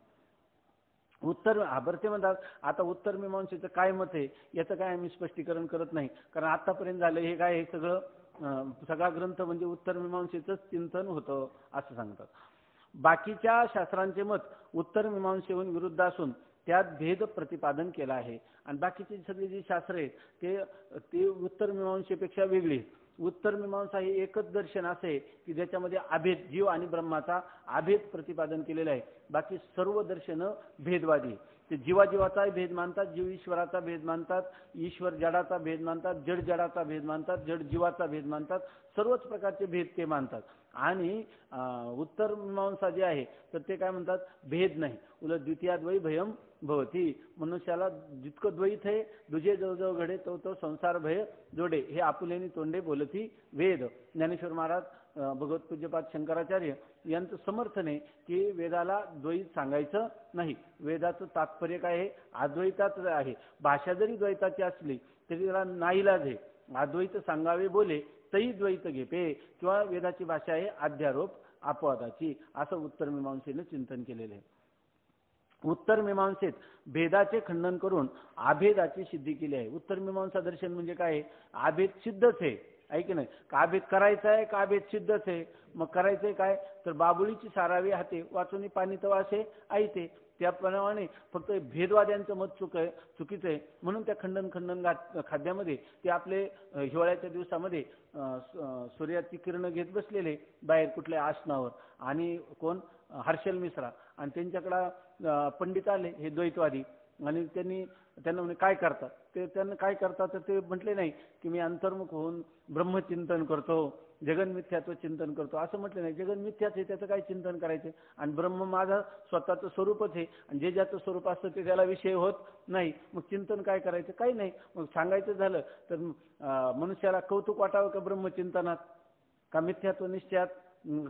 उत्तर बरं ते म्हणतात आता उत्तर मीमांसेचं काय मत आहे याचं काय आम्ही स्पष्टीकरण करत नाही, कारण आतापर्यंत झालं हे काय, हे सगळं सगळा ग्रंथ म्हणजे उत्तर मीमांसेचंच चिंतन होतं असं सांगतात. बाकीच्या शास्त्रांचे मत उत्तर मीमांसेहून विरुद्ध असून त्यात भेद प्रतिपादन केला आहे. आणि बाकीची सगळी जी शास्त्र आहेत ते उत्तर मीमांसेपेक्षा वेगळी. उत्तर मीमांसा हे एकच दर्शन असे की ज्याच्यामध्ये अभेद, जीव आणि ब्रह्माचा अभेद प्रतिपादन केलेला आहे. बाकी सर्व दर्शनं भेदवादी. ते जीवाजीवाचा भेद मानतात, जीव ईश्वराचा भेद मानतात, ईश्वर जडाचा भेद मानतात, जड जडाचा भेद मानतात, जड जीवाचा भेद मानतात, सर्वच प्रकारचे भेद ते मानतात. आणि उत्तर मीमांसा जे आहे तर ते काय म्हणतात, भेद नाही, उलट द्वितीयाद्वयी भयम भवती. मनुष्याला जितकं द्वैत आहे दुजे जवळ घडे तो संसार भय जोडे, हे आपुलेनी तोंडे बोलती वेद. ज्ञानेश्वर महाराज भगवत पूज्यपाद शंकराचार्य यांचं समर्थन आहे की वेदाला द्वैत सांगायचं नाही. वेदाचं तात्पर्य काय आहे, अद्वैताच आहे. भाषा जरी द्वैताची असली तरी त्याला नाईलाज आहे. अद्वैत सांगावे बोले तही द्वैत घेपे, किंवा वेदाची भाषा आहे अध्यारोप अपवादाची, असं उत्तर मीमांसेने चिंतन केलेलं आहे. उत्तर मीमांसेत भेदाचे खंडन करून आभेदाची सिद्धी केली आहे. उत्तर मीमांसा दर्शन म्हणजे काय, आभेद सिद्धच आहे, ऐक नाही का, आभेद करायचा आहे का आभेद सिद्धच आहे. मग करायचंय काय तर बाबुळीची सारावी हाते वाचून पाणी तवा असे ऐते. त्याप्रमाणे फक्त भेदवाद्यांचं मत चुकीचं आहे म्हणून त्या खंडन खाद्यामध्ये ते आपले हिवाळ्याच्या दिवसामध्ये सूर्याची किरण घेत बसलेले बाहेर कुठल्या आसनावर, आणि कोण हर्षल मिश्रा, आणि त्यांच्याकडं पंडित आले हे द्वैतवादी, आणि त्यांना म्हणे काय करतात, ते त्यांना काय करतात तर ते म्हटले नाही की मी अंतर्मुख होऊन ब्रह्मचिंतन करतो, जगन्मिथ्यात्व चिंतन करतो, असं म्हटलं नाही. जगन्मिथ्याच आहे त्याचं काय चिंतन करायचं, आणि ब्रह्म माझं स्वतःचं स्वरूपच आहे, आणि जे ज्याचं स्वरूप असतं ते त्याला विषय होत नाही, मग चिंतन काय करायचं, काही नाही. मग सांगायचं झालं तर मनुष्याला कौतुक वाटावं का ब्रह्मचिंतनात, का मिथ्यात्व निश्चयात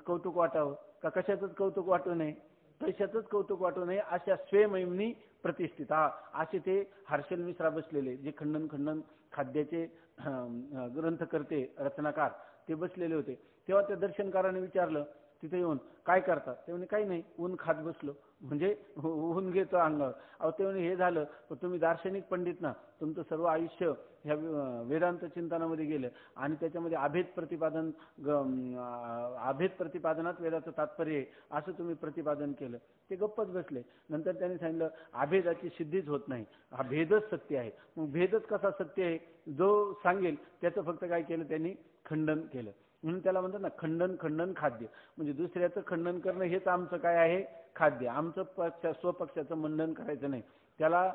कौतुक वाटावं, का कशातच कौतुक वाटू नये, पैशातच कौतुक वाटू नये, अशा स्वयंमयी प्रतिष्ठित असे ते हर्षल मिश्रा बसलेले, जे खंडन खाद्याचे ग्रंथ करते रचनाकार, ते बसलेले होते. तेव्हा त्या दर्शनकाराने विचारलं तिथे येऊन काय करतात, ते म्हणे काही नाही, ऊन खात बसलो, म्हणजे ऊन घेतो अंगावर. अहो ते म्हणे हे झालं पण तुम्ही दार्शनिक पंडित ना, तुमचं सर्व आयुष्य ह्या वेदांत चिंतनामध्ये गेलं, आणि त्याच्यामध्ये अभेद प्रतिपादनात वेदाचं तात्पर्य आहे असं तुम्ही प्रतिपादन केलं. ते गप्पच बसले. नंतर त्यांनी सांगितलं अभेदाची सिद्धीच होत नाही, हा भेदच सत्य आहे. मग भेदच कसा सत्य आहे, जो सांगेल त्याचं फक्त काय केलं, त्यांनी खंडन केलं. म्हणून त्याला म्हणतात ना खंडन खाद्य, म्हणजे दुसऱ्याचं खंडन करणं हेच आमचं काय आहे, खाद्य. आमचं स्वपक्षाचं मंडन करायचं नाही. त्याला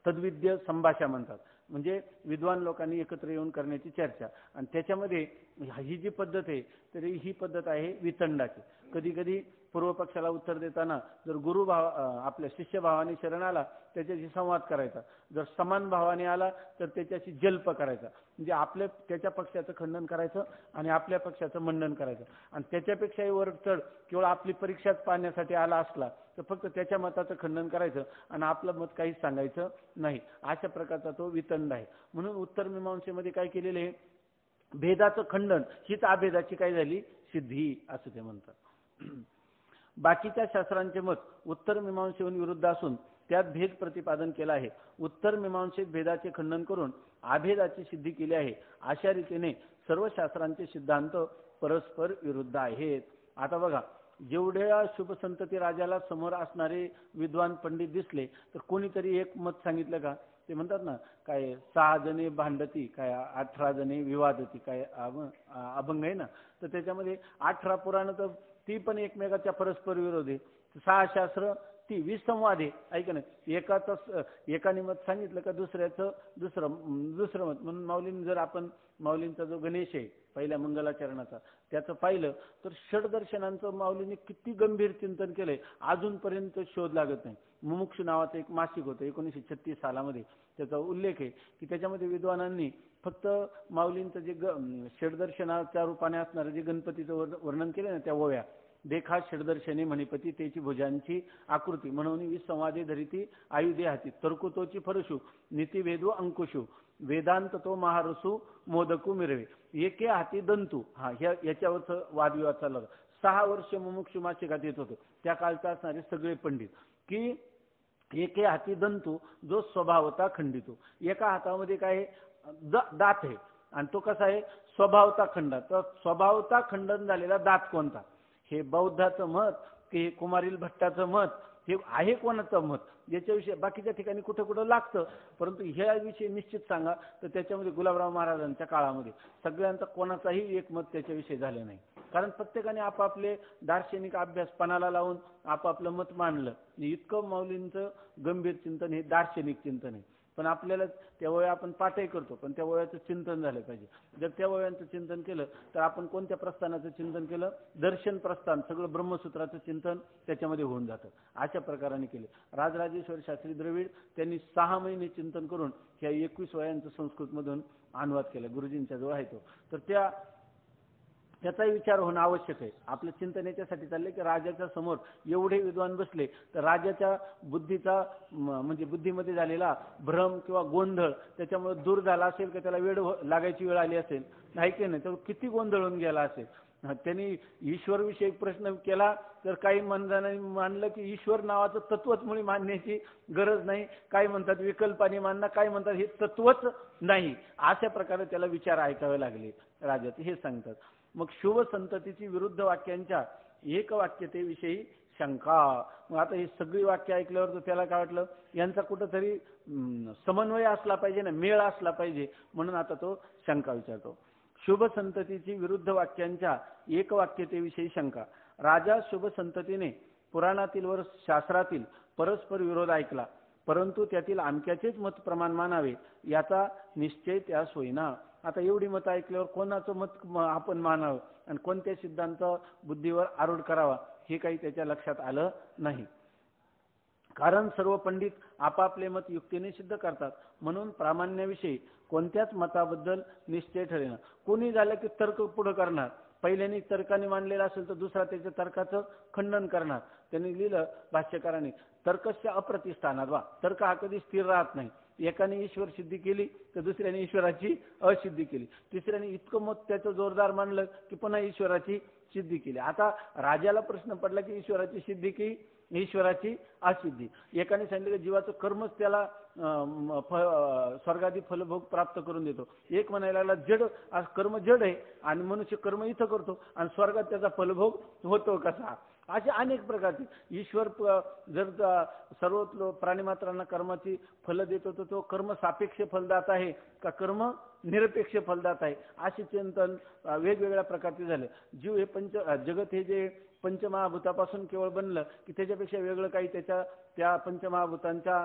तद्विद्य संभाषा म्हणतात, म्हणजे विद्वान लोकांनी एकत्र येऊन करण्याची चर्चा. आणि त्याच्यामध्ये ही जी पद्धत आहे तरी ही पद्धत आहे वितंडाची. कधी कधी पूर्व पक्षाला उत्तर देताना जर गुरुभाव आपल्या शिष्यभावाने शरण आला त्याच्याशी संवाद करायचा, जर समान भावाने आला तर त्याच्याशी जल्प करायचा, म्हणजे त्याच्या पक्षाचं खंडन करायचं आणि आपल्या पक्षाचं मंडन करायचं. आणि त्याच्यापेक्षाही वर चढ केवळ आपली परीक्षाच पाहण्यासाठी आला असला तर फक्त त्याच्या मताचं खंडन करायचं आणि आपलं मत काहीच सांगायचं नाही. अशा प्रकारचा तो वितंड आहे. म्हणून उत्तर मीमांसेमध्ये काय केलेले आहे, भेदाचं खंडन हीच अभेदाची काय झाली, सिद्धी असं ते म्हणतात. बाकीच्या शास्त्रांचे मत उत्तर मीमांसेहून विरुद्ध असून त्यात भेद प्रतिपादन केला आहे. उत्तर मीमांसेत भेदाचे खंडन करून अभेदाची सिद्धी केली आहे. अशा रीतीने सर्व शास्त्रांचे सिद्धांत परस्पर विरुद्ध आहेत. आता बघा, जेवढ्या शुभ संतती राजाला समोर असणारे विद्वान पंडित दिसले तर कोणीतरी एक मत सांगितलं का, ते म्हणतात ना काय 6 जणे भांडती, काय 18 जणे विवादती, काय अभंग आहे ना, तर त्याच्यामध्ये 18 पुराण तर ती पण एकमेकाच्या परस्पर विरोध आहे. 6 शास्त्र ती विसंवाद आहे, ऐक ना. एकाने मत सांगितलं का दुसऱ्याचं दुसरं मत. म्हणून माऊलींनी जर आपण माऊलींचा जो गणेश आहे पहिल्या मंगलाचरणाचा त्याचं पाहिलं तर षडदर्शनांचं माऊलींनी किती गंभीर चिंतन केलंय, अजूनपर्यंत शोध लागत नाही. मुमुक्षु नावाचं एक मासिक होतं 1936 सालामध्ये, त्याचा उल्लेख आहे की त्याच्यामध्ये विद्वानांनी फक्त माऊलींचं जे षडदर्शनाच्या रूपाने असणारं जे गणपतीचं वर्णन केलं ना, त्या ओव्या देखा षडदर्शने मणिपती तेची भुजांची आकृती म्हणून विसंवादे धरिती आयुधे हाती तरकुतोची फरशू नीती वेदू अंकुशू वेदांत तो महारसू मोदकू मिरवे एके हाती दंतू. याच्यावरच वादविवाद चालला होता. 6 वर्ष मुमुक्षु मासिकात येत होतं त्या काळचा असणारे सगळे पंडित, की एके हाती दंतू जो स्वभावता खंडितो. एका हातामध्ये काय दात आहे आणि तो कसा आहे स्वभावता खंडा. तर स्वभावता खंडन झालेला दात कोणता? हे बौद्धाचं मत की कुमारील भट्टाचं मत हे आहे कोणाचं मत याच्याविषयी बाकीच्या ठिकाणी कुठं कुठं लागतं, परंतु ह्या विषयी निश्चित सांगा तर त्याच्यामध्ये गुलाबराव महाराजांच्या काळामध्ये सगळ्यांचा कोणाचाही एक मत त्याच्याविषयी झालं नाही. कारण प्रत्येकाने आपापले दार्शनिक अभ्यास पणाला लावून आपापलं मत मांडलं. इतकं माऊलींचं गंभीर चिंतन हे दार्शनिक चिंतन आहे. पण आपल्याला त्यावेळी आपण पाठही करतो, पण त्या वयाचं चिंतन झालं पाहिजे. जर त्या वयांचं चिंतन केलं तर आपण कोणत्या प्रस्थानाचं चिंतन केलं? दर्शन प्रस्थान, सगळं ब्रह्मसूत्राचं चिंतन त्याच्यामध्ये होऊन जातं. अशा प्रकाराने केले. राजराजेश्वर शास्त्री द्रविड त्यांनी 6 महिने चिंतन करून ह्या 21 वयांचं संस्कृतमधून अनुवाद केला. गुरुजींच्या जवळ आहे तो. तर त्याचाही विचार होणं आवश्यक आहे. आपलं चिंतन याच्यासाठी चाललंय की राजाच्या समोर एवढे विद्वान बसले तर राजाच्या बुद्धीचा म्हणजे बुद्धीमध्ये झालेला भ्रम किंवा गोंधळ त्याच्यामुळे दूर झाला असेल की त्याला वेळ लागायची वेळ आली असेल नाही की नाही, तर किती गोंधळून गेला असेल. त्यांनी ईश्वरविषयी प्रश्न केला तर काही मंदाने मानलं की ईश्वर नावाचं तत्वच मुळी मानण्याची गरज नाही. काही म्हणतात विकल्पाने मानणं, काही म्हणतात हे तत्वच नाही. अशा प्रकारे त्याला विचार ऐकावे लागले राजाचे, हे सांगतात. मग शुभ संततीची विरुद्ध वाक्यांच्या एक वाक्यतेविषयी शंका. मग आता ही सगळी वाक्य ऐकल्यावर तर त्याला काय वाटलं यांचा कुठंतरी समन्वय असला पाहिजे ना, मेळ असला पाहिजे. म्हणून आता तो शंका विचारतो. शुभ संततीची विरुद्ध वाक्यांच्या एक वाक्यतेविषयी शंका. राजा शुभ संततीने पुराणातील व शास्त्रातील परस्पर विरोध ऐकला, परंतु त्यातील आमक्याचेच मत प्रमाण मानावे याचा निश्चय त्यास होईना. आता एवढी मत ऐकल्यावर कोणाचं मत आपण मानावं आणि कोणत्या सिद्धांत बुद्धीवर आरूढ करावा हे काही त्याच्या लक्षात आलं नाही. कारण सर्व पंडित आपापले मत युक्तीने सिद्ध करतात, म्हणून प्रामाण्याविषयी कोणत्याच मताबद्दल निश्चय ठरेना. कोणी झालं की तर्क पुढे करणार, पहिल्याने तर्काने मानलेला असेल तर दुसरा त्याच्या तर्काचं खंडन करणार. त्यांनी लिहिलं भाष्यकारांनी तर्कस्य अप्रतिष्ठानात. वा, तर्क हा कधी स्थिर राहत नाही. एकाने ईश्वर सिद्धी केली तर दुसऱ्याने ईश्वराची असिद्धी केली, तिसऱ्याने इतकं मत त्याचं जोरदार मानलं की पुन्हा ईश्वराची सिद्धी केली. आता राजाला प्रश्न पडला की ईश्वराची सिद्धी की ईश्वराची असिद्धी. एकाने सांगितलं की जीवाचं कर्मच त्याला स्वर्गादी फलभोग प्राप्त करून देतो. एक म्हणायला लागला जड कर्म जड आहे आणि मनुष्य कर्म इथं करतो आणि स्वर्गात त्याचा फलभोग होतो कसा. असे अनेक प्रकारचे ईश्वर जर सर्व प्राणीमात्रांना कर्माची फल देतो तर तो कर्म सापेक्ष फलदाता आहे का कर्म निरपेक्ष फलदाता आहे, असे चिंतन वेगवेगळ्या प्रकारचे झाले. जीव हे जगत हे जे पंचमहाभूतापासून केवळ बनलं की त्याच्यापेक्षा वेगळं काही त्या पंचमहाभूतांच्या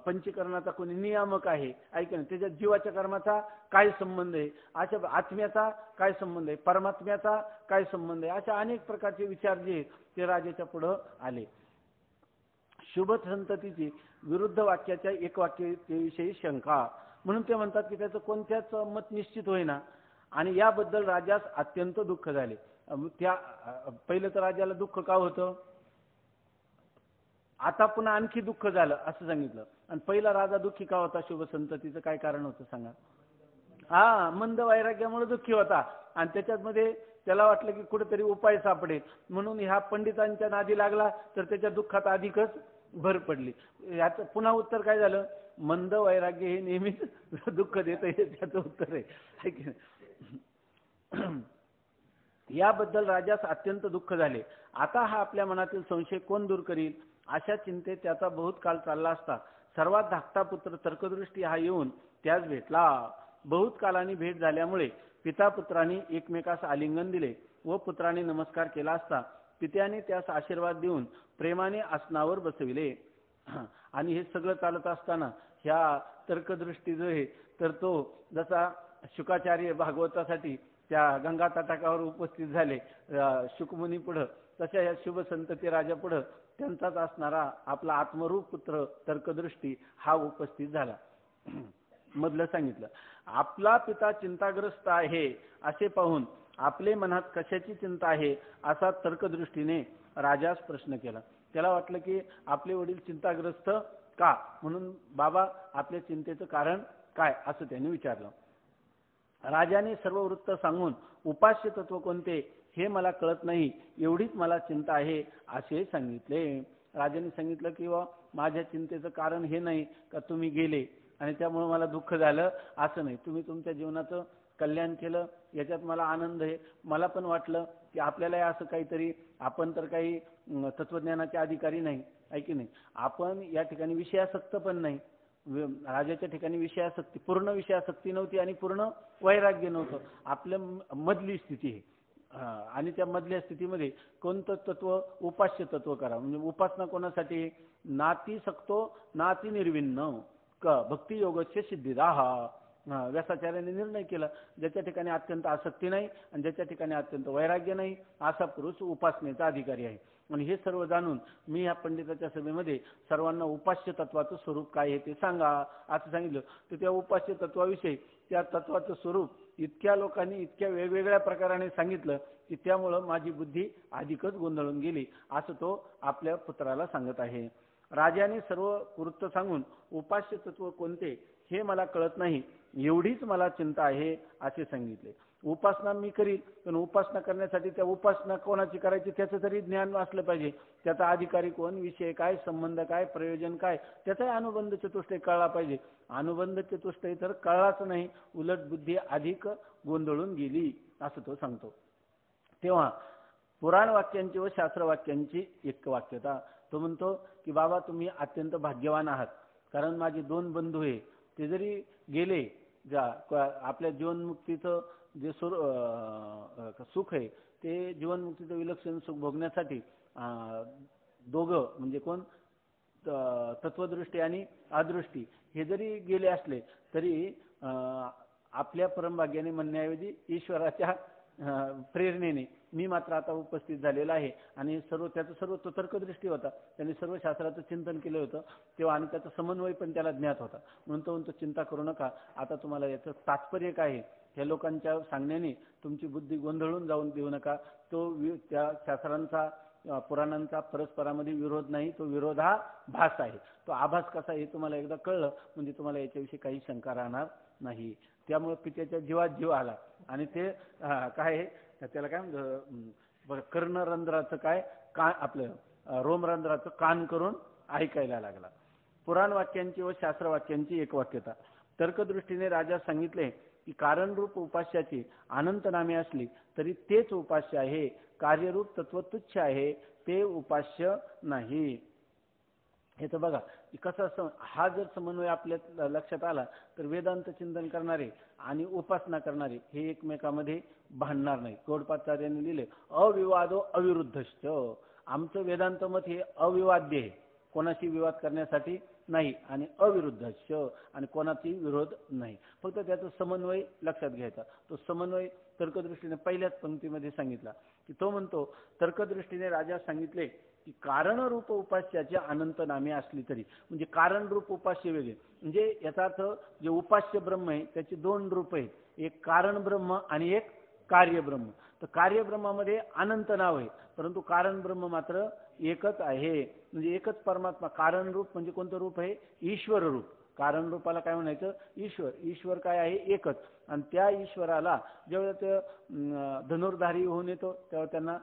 पंचीकरणाचा कोणी नियामक आहे ऐक ना, त्याच्या जीवाच्या कर्माचा काय संबंध आहे, अशा आत्म्याचा काय संबंध आहे, परमात्म्याचा काय संबंध आहे, अशा अनेक प्रकारचे विचार जे ते राजाच्या पुढे आले. शुभ संततीची विरुद्ध वाक्याच्या एक वाक्याविषयी शंका. म्हणून ते म्हणतात की त्याचं कोणत्याच मत निश्चित होईना आणि याबद्दल राजास अत्यंत दुःख झाले. त्या पहिलं तर राजाला दुःख का होतं, आता पुन्हा आणखी दुःख झालं असं सांगितलं. आणि पहिला राजा दुःखी का होता शुभ संततीचं काय कारण होतं सांगा. मंद वैराग्यामुळे दुःखी होता आणि त्याच्यामध्ये त्याला वाटलं की कुठेतरी उपाय सापडेल म्हणून ह्या पंडितांच्या नादी लागला तर त्याच्या दुःखात अधिकच भर पडली. याचं पुन्हा उत्तर काय झालं, मंद वैराग्य हे नेहमीच दुःख देतं हे त्याचं उत्तर आहे. याबद्दल राजास अत्यंत दुःख झाले. आता हा आपल्या मनातील संशय कोण दूर करील अशा चिंतेत त्याचा बहुत काळ चालला असता सर्वात धाकटा पुत्र तर्कदृष्टी हा येऊन त्यास भेटला. बहुत कालाने भेट झाल्यामुळे पिता पुत्रांनी एकमेकास आलिंगन दिले व पुत्राने नमस्कार केला असता पित्याने त्यास आशीर्वाद देऊन प्रेमाने आसनावर बसविले. आणि हे सगळं चालत असताना ह्या तर्कदृष्टी जो आहे तर तो जसा शुकाचार्य भागवतासाठी त्या गंगा तटाकावर उपस्थित झाले शुकमुनी पुढं, तशा या शुभ संतती राजा पुढं त्यांचाच असणारा आपला आत्मरूप पुत्र तर्कदृष्टी हा उपस्थित झाला. मधलं सांगितलं आपला पिता चिंताग्रस्त आहे असे पाहून आपले मनात कशाची चिंता आहे असा तर्कदृष्टीने राजास प्रश्न केला. त्याला वाटलं की आपले वडील चिंताग्रस्त का, म्हणून बाबा आपल्या चिंतेचं कारण काय असं त्यांनी विचारलं. राजाने सर्व वृत्त सांगून उपास्य तत्व कोणते हे मला कळत नाही, एवढीच मला चिंता आहे असे सांगितले. राजाने सांगितलं की माझ्या चिंतेचं कारण हे नाही का तुम्ही गेले आणि त्यामुळे मला दुःख झालं, असं नाही. तुम्ही तुमच्या जीवनाचं कल्याण केलं, याच्यात मला आनंद आहे. मला पण वाटलं की आपल्याला असं काहीतरी, आपण तर काही तत्वज्ञानाचे अधिकारी नाही, आहे की नाही. आपण या ठिकाणी विषयासक्त पण नाही. राजाच्या ठिकाणी विषयासक्ती, पूर्ण विषयासक्ती नव्हती आणि पूर्ण वैराग्य नव्हतं. आपल्या मधली स्थिती आहे. आणि त्या मधल्या स्थितीमध्ये कोणतं तत्व? उपास्य तत्व करा. म्हणजे उपासना कोणासाठी? नाती सक्तो नाती निर्विन्न क भक्ती योगस्य सिद्धिदाहा. व्यासाचार्याने निर्णय केला, ज्याच्या ठिकाणी अत्यंत आसक्ती नाही आणि ज्याच्या ठिकाणी अत्यंत वैराग्य नाही, असा पुरुष उपासनेचा अधिकारी आहे. आणि हे सर्व जाणून मी या पंडिताच्या सभेमध्ये सर्वांना उपास्य तत्वाचं स्वरूप काय आहे ते सांगा असं सांगितलं. तर त्या उपास्य तत्वाविषयी, त्या तत्वाचं स्वरूप इतक्या लोकांनी इतक्या वेगवेगळ्या प्रकाराने सांगितलं की त्यामुळं माझी बुद्धी अधिकच गोंधळून गेली, असं तो आपल्या पुत्राला सांगत आहे. राजाने सर्व वृत्त सांगून उपास्य तत्व कोणते हे मला कळत नाही, एवढीच मला चिंता आहे असे सांगितले. उपासना मी करील, पण उपासना करण्यासाठी त्या उपासना कोणाची करायची त्याचं तरी ज्ञान असलं पाहिजे. त्याचा अधिकारी कोण, विषय काय, संबंध काय, प्रयोजन काय, त्याचा अनुबंध चतुष्टय कळला पाहिजे. अनुबंध चतुष्टय तर कळलाच नाही, उलट बुद्धी अधिक गोंधळून गेली असं तो सांगतो. तेव्हा पुराण वाक्यांची व शास्त्र वाक्यांची एक वाक्यता. तो म्हणतो की बाबा तुम्ही अत्यंत भाग्यवान आहात, कारण माझे दोन बंधू आहे, ते जरी गेले, आपल्या जीवनमुक्तीचं जे सुख आहे ते जीवनमुक्तीचं विलक्षण सुख भोगण्यासाठी दोघं म्हणजे कोण, तत्वदृष्टी आणि अदृष्टी, हे जरी गेले असले तरी आपल्या परमभाग्याने म्हणण्याऐवजी ईश्वराच्या प्रेरणेने मी मात्र आता उपस्थित झालेला आहे. आणि त्याचं सर्व तो तर्कदृष्टी होता, त्यांनी सर्व शास्त्राचं चिंतन केलं होतं तेव्हा, आणि त्याचा समन्वय पण त्याला ज्ञात होता. म्हणून तो म्हणतो चिंता करू नका, आता तुम्हाला याचं तात्पर्य काय आहे ह्या लोकांच्या सांगण्याने तुमची बुद्धी गोंधळून जाऊन देऊ नका. त्या शास्त्रांचा पुराणांचा परस्परामध्ये विरोध नाही, तो विरोधाभास आहे. तो आभास कसा आहे तुम्हाला एकदा कळलं म्हणजे तुम्हाला याच्याविषयी काही शंका राहणार नाही. त्यामुळे पित्याच्या जीवात जीव आला आणि ते काय त्याला काय म्हणतो, कर्णरंध्राचं काय आपलं रोमरंध्राचं कान करून ऐकायला लागला. पुराण वाक्यांची व शास्त्र वाक्यांची एक वाक्यता. तर्कदृष्टीने राजा सांगितले की कारणरूप उपास्याची अनंत नामे असली तरी तेच उपास्य आहे, कार्यरूप तत्व तुच्छ आहे, ते उपास्य नाही. हे तर बघा कसं, हा जर समन्वय आपल्या लक्षात आला तर वेदांत चिंतन करणारे आणि उपासना करणारे हे एकमेकांमध्ये भांडणार नाही. गौडपादाचार्यांनी लिहिले अविवादो अविरुद्धश्च. आमचं वेदांत मत हे अविवाद्य आहे, कोणाशी विवाद करण्यासाठी नाही, आणि अविरुद्धश्च, आणि कोणाची विरोध नाही. फक्त त्याचा समन्वय लक्षात घ्यायचा. तो समन्वय तर्कदृष्टीने पहिल्याच पंक्तीमध्ये सांगितला की तो म्हणतो तर्कदृष्टीने राजा सांगितले की कारणरूप उपास्याचे अनंत नामे असली तरी, म्हणजे कारणरूप उपास्य वेगळे, म्हणजे याचा अर्थ जे उपास्य ब्रह्म आहे त्याची दोन रूप आहेत, एक कारण ब्रह्म आणि एक कार्य ब्रह्म. तर कार्य ब्रह्मामध्ये अनंत नाव आहे, परंतु कारण ब्रह्म मात्र एकच आहे, म्हणजे एकच परमात्मा. कारण रूप म्हणजे कोणतं रूप आहे? ईश्वर रूप. कारण रूपाला काय म्हणायचं? ईश्वर. ईश्वर काय आहे? एकच. आणि त्या ईश्वराला ज्यावेळेला ते धनुर्धारी होऊन येतो तेव्हा त्यांना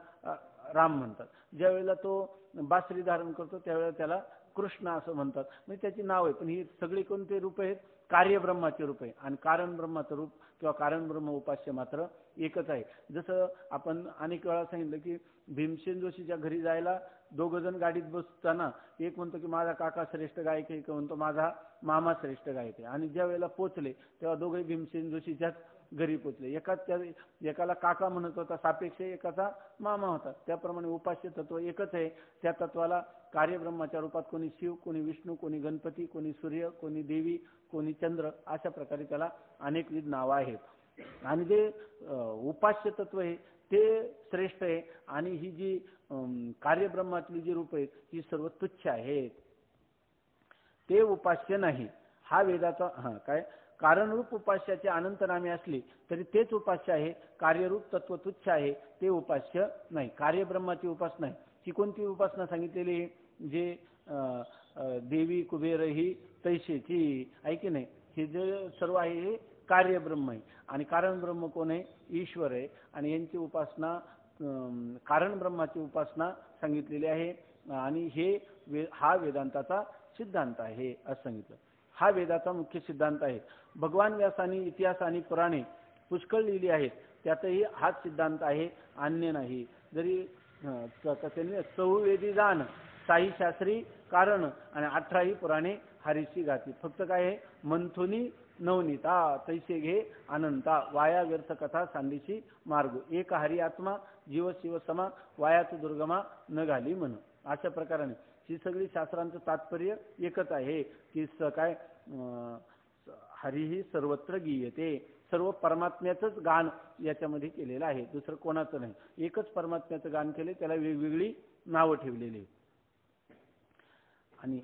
राम म्हणतात. ज्यावेळेला तो बासरी धारण करतो त्यावेळेला त्याला कृष्ण असं म्हणतात. म्हणजे त्याची नाव आहे, पण ही सगळी कोणते रूप आहेत? कार्यब्रह्माचे रूप आहे. आणि कारण ब्रह्माचं रूप किंवा कारण ब्रह्म उपास्य मात्र एकच आहे. जसं आपण अनेक वेळा सांगितलं की भीमसेन जोशीच्या घरी जायला दोघं जण गाडीत बसताना एक म्हणतो की माझा काका श्रेष्ठ गायक आहे, एक म्हणतो माझा मामा श्रेष्ठ गायक आहे. आणि ज्या वेळेला पोचले तेव्हा दोघे भीमसेन जोशीच्याच घरी पोचले. एकाला काका म्हणत होता सापेक्ष, एकाचा मामा होता. त्याप्रमाणे उपास्य तत्व एकच आहे. त्या तत्वाला कार्यब्रह्माच्या रूपात कोणी शिव, कोणी विष्णू, कोणी गणपती, कोणी सूर्य, कोणी देवी, कोणी चंद्र, अशा प्रकारे त्याला अनेकविध नावं आहेत. आणि जे उपास्य तत्व आहे ते श्रेष्ठ आहे. आणि ही जी कार्यब्रह्मातली जी रूप आहेत ही सर्व तुच्छ आहेत, ते उपास्य नाही. हा वेदाचा काय कारणरूप उपास्याचे अनंत नामे असली तरी तेच उपास्य आहे, कार्यरूप तत्व तुच्छ आहे, ते उपास्य नाही. कार्यब्रह्माची उपासना आहे. ही कोणती उपासना सांगितलेली? जे देवी कुबेर ही तैसेची, आहे की नाही? हे जे सर्व आहे हे कार्यब्रह्म आहे. आणि कारण ब्रह्म कोण आहे? ईश्वर आहे. आणि यांची उपासना कारण ब्रह्माची उपासना सांगितलेली आहे. आणि हा वेदांताचा सिद्धांत आहे असं सांगितलं. हा वेदाचा मुख्य सिद्धांत आहे. भगवान व्यासांनी इतिहास आणि पुराणे पुष्कळ लिहिली आहेत, त्यातही हाच सिद्धांत आहे, अन्य नाही. जरी त्यांनी 14 वेदी जाण, 6 शास्त्री कारण आणि 18 पुराणे हरीशी गाती. फक्त काय आहे, मंथुनी नवनीता तैसे घे अनंता, वाया व्यर्थ कथा सांदिशी मार्ग, एक हरी आत्मा जीव शिव समा, वायात दुर्गमा न घाली म्हण. अशा प्रकाराने ही सगळी शास्त्रांचं तात्पर्य एकच आहे की काय हरिही सर्वत्र गीयते, सर्व परमात्म्याचंच गान याच्यामध्ये केलेलं आहे, दुसरं कोणाचं नाही. एकच परमात्म्याचं गान केले, त्याला वेगवेगळी नावं ठेवलेली. आणि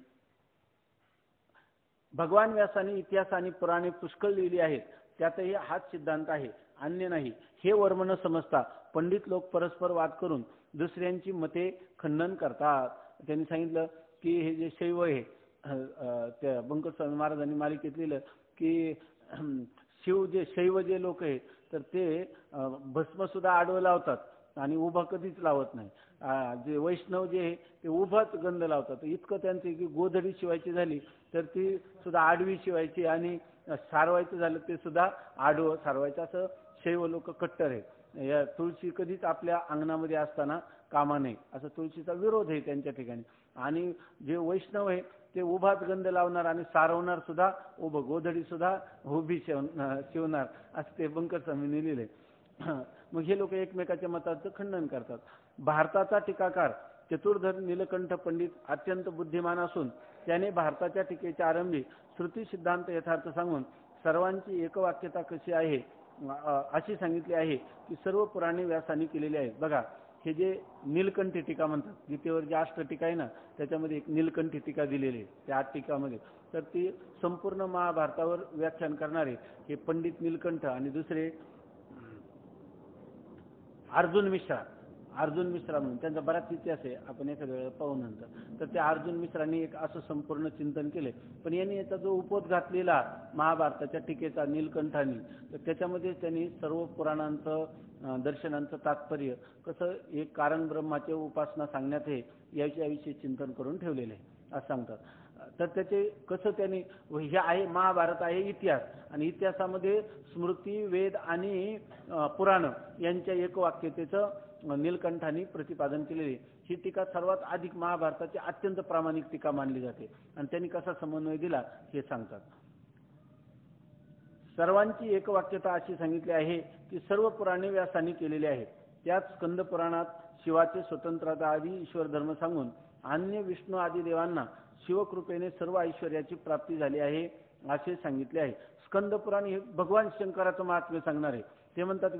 भगवान व्यासांनी इतिहास आणि पुराणे पुष्कळ लिहिली आहेत, त्यातही हाच सिद्धांत आहे, अन्य नाही. हे वर्म न समजता पंडित लोक परस्पर वाद करून दुसऱ्यांची मते खंडन करतात. त्यांनी सांगितलं की हे जे शैव आहे, त्या बंकर स्वामी महाराजांनी मालिकेत लिहिलं की शैव जे लोक आहे तर ते भस्म सुद्धा आडवं लावतात आणि उभा कधीच लावत नाही. जे वैष्णव जे आहे ते उभाच गंध लावतात. इतकं त्यांचे की गोधडी शिवायची झाली तर ती सुद्धा आडवी शिवायची आणि सारवायचं झालं ते सुद्धा आडवं सारवायचं. असं शैव लोक कट्टर आहे. या तुळशी कधीच आपल्या अंगणामध्ये असताना कामा नये, असं तुळशीचा विरोध आहे त्यांच्या ठिकाणी. आणि जे वैष्णव आहे ते उभाच गंध लावणार आणि सारवणार सुद्धा उभं, गोधडी सुद्धा उभी शिवणार, असं ते बंकर स्वामींनी लिहिले. मग हे लोक एकमेकाच्या मताचं खंडन करतात. भारताचा टीकाकार चतुर्धर नीलकंठ पंडित अत्यंत बुद्धिमान असून त्याने भारताच्या टीकेच्या आरंभी श्रुती सिद्धांत यथार्थ सांगून सर्वांची एकवाक्यता कशी आहे अशी सांगितली आहे की सर्व पुराणे व्यासांनी केलेली आहेत. बघा, हे जे नीलकंठी टीका म्हणतात, गीतेवर जे 8 टीका आहे ना, त्याच्यामध्ये एक नीलकंठी टीका दिलेली आहे त्या 8 टीकामध्ये. तर ती संपूर्ण महाभारतावर व्याख्यान करणारे हे पंडित नीलकंठ आणि दुसरे अर्जुन मिश्रा म्हणून, त्यांचा बराच इतिहास आहे, आपण एखाद्या वेळेला पाहू नंतर. तर त्या अर्जुन मिश्रांनी एक असं संपूर्ण चिंतन केले. पण यांनी याचा जो उपोद्घात लिहिला महाभारताच्या टीकेचा नीलकंठांनी, तर त्याच्यामध्ये त्यांनी सर्व पुराणांचं दर्शनांचं तात्पर्य कसं एक कारण ब्रह्माची उपासना सांगण्यात आहे याविषयी चिंतन करून ठेवलेले आहे असं सांगतात. तर त्याचे कसं त्यांनी हे आहे, महाभारत आहे इतिहास, आणि इतिहासामध्ये स्मृती वेद आणि पुराण यांच्या एकवाक्यतेचं नीलकंठांनी प्रतिपादन केलेले. ही टीका सर्वात अधिक महाभारताची अत्यंत प्रामाणिक टीका मानली जाते आणि त्यांनी कसा समन्वय दिला हे सांगतात. सर्वांची एकवाक्यता अशी सांगितली आहे की सर्व पुराणे व्यासांनी केलेली आहेत. त्यात स्कंद पुराणात शिवाचे स्वतंत्रता आदी ईश्वर धर्म सांगून अन्य विष्णू आदी देवांना शिवकृपेने सर्व ऐश्वर्याची प्राप्ती झाली आहे असे सांगितले आहे. स्कंद पुराण हे भगवान शंकराचं महात्म्य सांगणार आहे. ते म्हणतात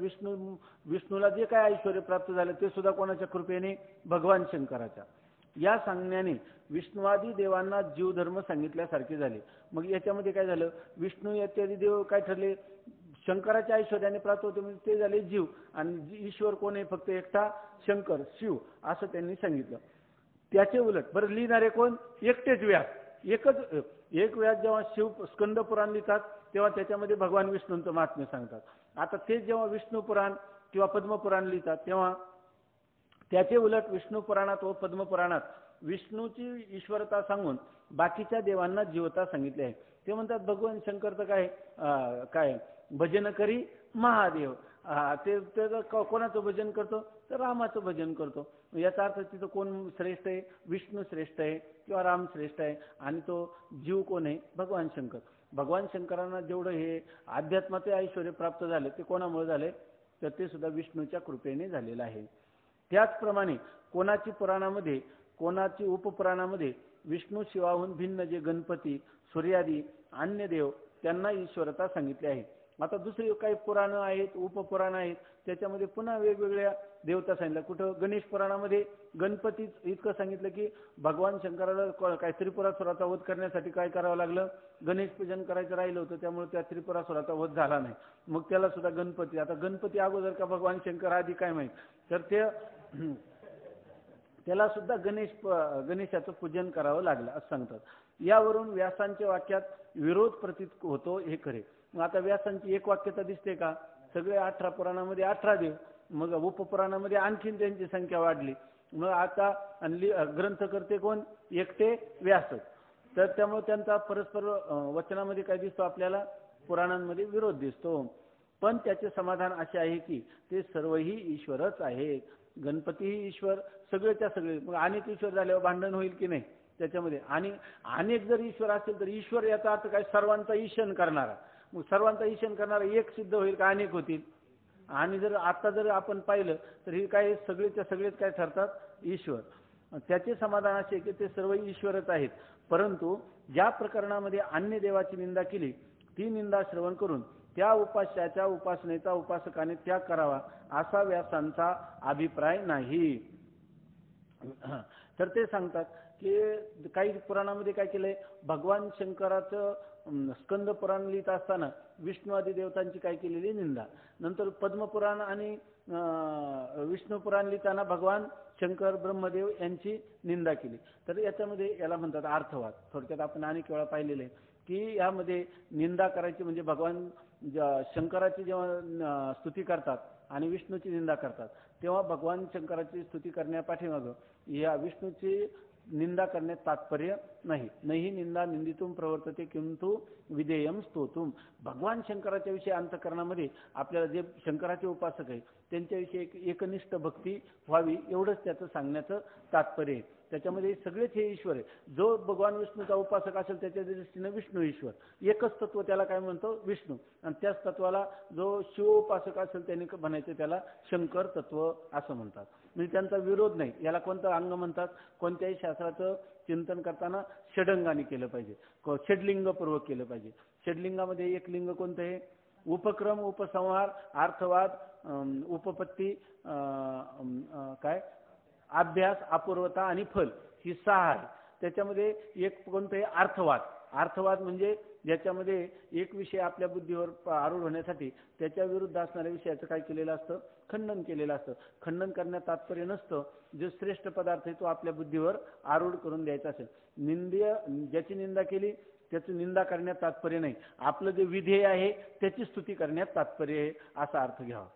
विष्णूला जे काय ऐश्वर्य प्राप्त झाले ते सुद्धा कोणाच्या कृपेने, भगवान शंकराच्या. या सांगण्याने विष्णुवादी देवांना जीवधर्म सांगितल्यासारखे झाले. मग याच्यामध्ये काय झालं, विष्णू इत्यादी देव काय ठरले, शंकराच्या ऐश्वर्याने प्राप्त होते म्हणजे ते झाले जीव, आणि ईश्वर कोण आहे, फक्त एकटा शंकर शिव असं त्यांनी सांगितलं. त्याचे उलट बरं लिहिणारे कोण, एकटेच व्यास. एक व्यास जेव्हा स्कंद पुराण लिहितात तेव्हा त्याच्यामध्ये भगवान विष्णूंचं महात्म्य सांगतात. आता तेच जेव्हा विष्णू पुराण किंवा पद्मपुराण लिहितात तेव्हा त्याचे उलट विष्णू पुराणात व पद्मपुराणात विष्णूची ईश्वरता सांगून बाकीच्या देवांना जीवता सांगितली आहे. ते म्हणतात भगवान शंकरचं काय भजन करी महादेव, ते कोणाचं भजन करतो, तर रामाचं भजन करतो. याचा अर्थ तिथं कोण श्रेष्ठ आहे, विष्णू श्रेष्ठ आहे किंवा राम श्रेष्ठ आहे, आणि तो जीव कोण आहे, भगवान शंकर. भगवान शंकरांना जेवढं हे अध्यात्माचे ऐश्वर्य प्राप्त झाले ते कोणामुळे झाले, तर ते सुद्धा विष्णूच्या कृपेने झालेलं आहे. त्याचप्रमाणे कोणाची पुराणामध्ये कोणाची उपपुराणामध्ये विष्णू शिवाहून भिन्न जे गणपती सूर्यादी अन्य देव त्यांना ईश्वरता सांगितली आहे. आता दुसरी काही पुराणं आहेत, उपपुराण आहेत, त्याच्यामध्ये पुन्हा वेगवेगळ्या देवता सांगितल्या. कुठं गणेश पुराणामध्ये गणपती इतकं सांगितलं की भगवान शंकराला काय त्रिपुरासुराचा वध करण्यासाठी काय करावं लागलं, गणेश पूजन करायचं राहिलं होतं, त्यामुळे त्या त्रिपुरासुराचा वध झाला नाही. मग त्याला सुद्धा गणपती, आता गणपती अगोदर का भगवान शंकर आधी काय माहित, तर त्याला सुद्धा गणेशाचं पूजन करावं लागलं असं सांगतात. यावरून व्यासांच्या वाक्यात विरोध प्रतीत होतो हे खरे. मग आता व्यासांची एक वाक्यता दिसते का, सगळे 18 पुराणामध्ये 18 देव, मग उपपुराणामध्ये आणखीन त्यांची संख्या वाढली. मग आता ग्रंथकर्ते कोण? एकटे व्यास. तर त्यामुळे त्यांचा परस्पर वचनामध्ये काय दिसतो आपल्याला? पुराणांमध्ये विरोध दिसतो. पण त्याचे समाधान असे आहे की ते सर्वही ईश्वरच आहेत. गणपतीही ईश्वर, सगळेच्या सगळे. मग अनेक ईश्वर झाल्यावर भांडण होईल की नाही त्याच्यामध्ये? आणि अनेक जर ईश्वर असेल तर ईश्वर याचा अर्थ काय? सर्वांचा ईशन करणारा. मग सर्वांचा ईशन करणारा एक सिद्ध होईल का अनेक होतील? आणि जर आता जर आपण पाहिलं तर हे काय सगळेच्या सगळेच काय ठरतात? ईश्वर. त्याचे समाधान असे की ते सर्व ईश्वरच आहेत. परंतु ज्या प्रकरणामध्ये अन्य देवाची निंदा केली ती निंदा श्रवण करून त्या उपास्याच्या उपासनेचा उपासकाने त्याग करावा असा व्यासांचा अभिप्राय नाही. तर ते सांगतात की काही पुराणामध्ये काय केलंय? भगवान शंकराचं स्कंद पुराण लिहित असताना विष्णू आदी देवतांची काय केलेली निंदा. नंतर पद्मपुराण आणि विष्णू पुराण लिहिताना भगवान शंकर ब्रह्मदेव यांची निंदा केली. तर याच्यामध्ये याला म्हणतात अर्थवाद. थोडक्यात आपण अनेक वेळा पाहिलेले की यामध्ये निंदा करायची म्हणजे भगवान शंकराची जेव्हा स्तुती करतात आणि विष्णूची निंदा करतात तेव्हा भगवान शंकराची स्तुती करण्यापाठीमागं या विष्णूची निंदा करण्यात तात्पर्य नाही. नाही निंदा निंदितुम प्रवर्तते किंतु विधेयम स्तोतुम. भगवान शंकराच्या विषयी अंतःकरणामध्ये आपल्याला जे शंकराचे उपासक आहे त्यांच्याविषयी एकनिष्ठ भक्ती व्हावी एवढंच त्याचं सांगण्याचं तात्पर्य आहे. त्याच्यामध्ये सगळेच हे ईश्वर आहे. जो भगवान विष्णूचा उपासक असेल त्याच्या दृष्टीने विष्णू ईश्वर एकच तत्व, त्याला काय म्हणतो? विष्णू. आणि त्याच तत्वाला जो शिवोपासक असेल त्याने म्हणायचं त्याला शंकर तत्व असं म्हणतात. म्हणजे त्यांचा विरोध नाही. याला कोणतं अंग म्हणतात? कोणत्याही शास्त्राचं चिंतन करताना षडंगाने केलं पाहिजे, षडलिंगपूर्वक केलं पाहिजे. षडलिंगामध्ये एक लिंग कोणतं आहे? उपक्रम, उपसंहार, अर्थवाद, उपपत्ती, काय अभ्यास, अपूर्वता आणि फल, ही 6 आहे. त्याच्यामध्ये एक कोणतं आहे? अर्थवाद. अर्थवाद म्हणजे ज्याच्यामध्ये एक विषय आपल्या बुद्धीवर आरूढ होण्यासाठी त्याच्या विरुद्ध असणाऱ्या विषयाचं काय केलेलं असतं? खंडन केलेलं असतं. खंडन करण्यात तात्पर्य नसतं. जो श्रेष्ठ पदार्थ आहे तो आपल्या बुद्धीवर आरूढ करून द्यायचा असेल. ज्याची निंदा केली त्याची निंदा करण्यात तात्पर्य नाही. आपलं जे विधेय आहे त्याची स्तुती करण्यात तात्पर्य आहे असा अर्थ घ्यावा.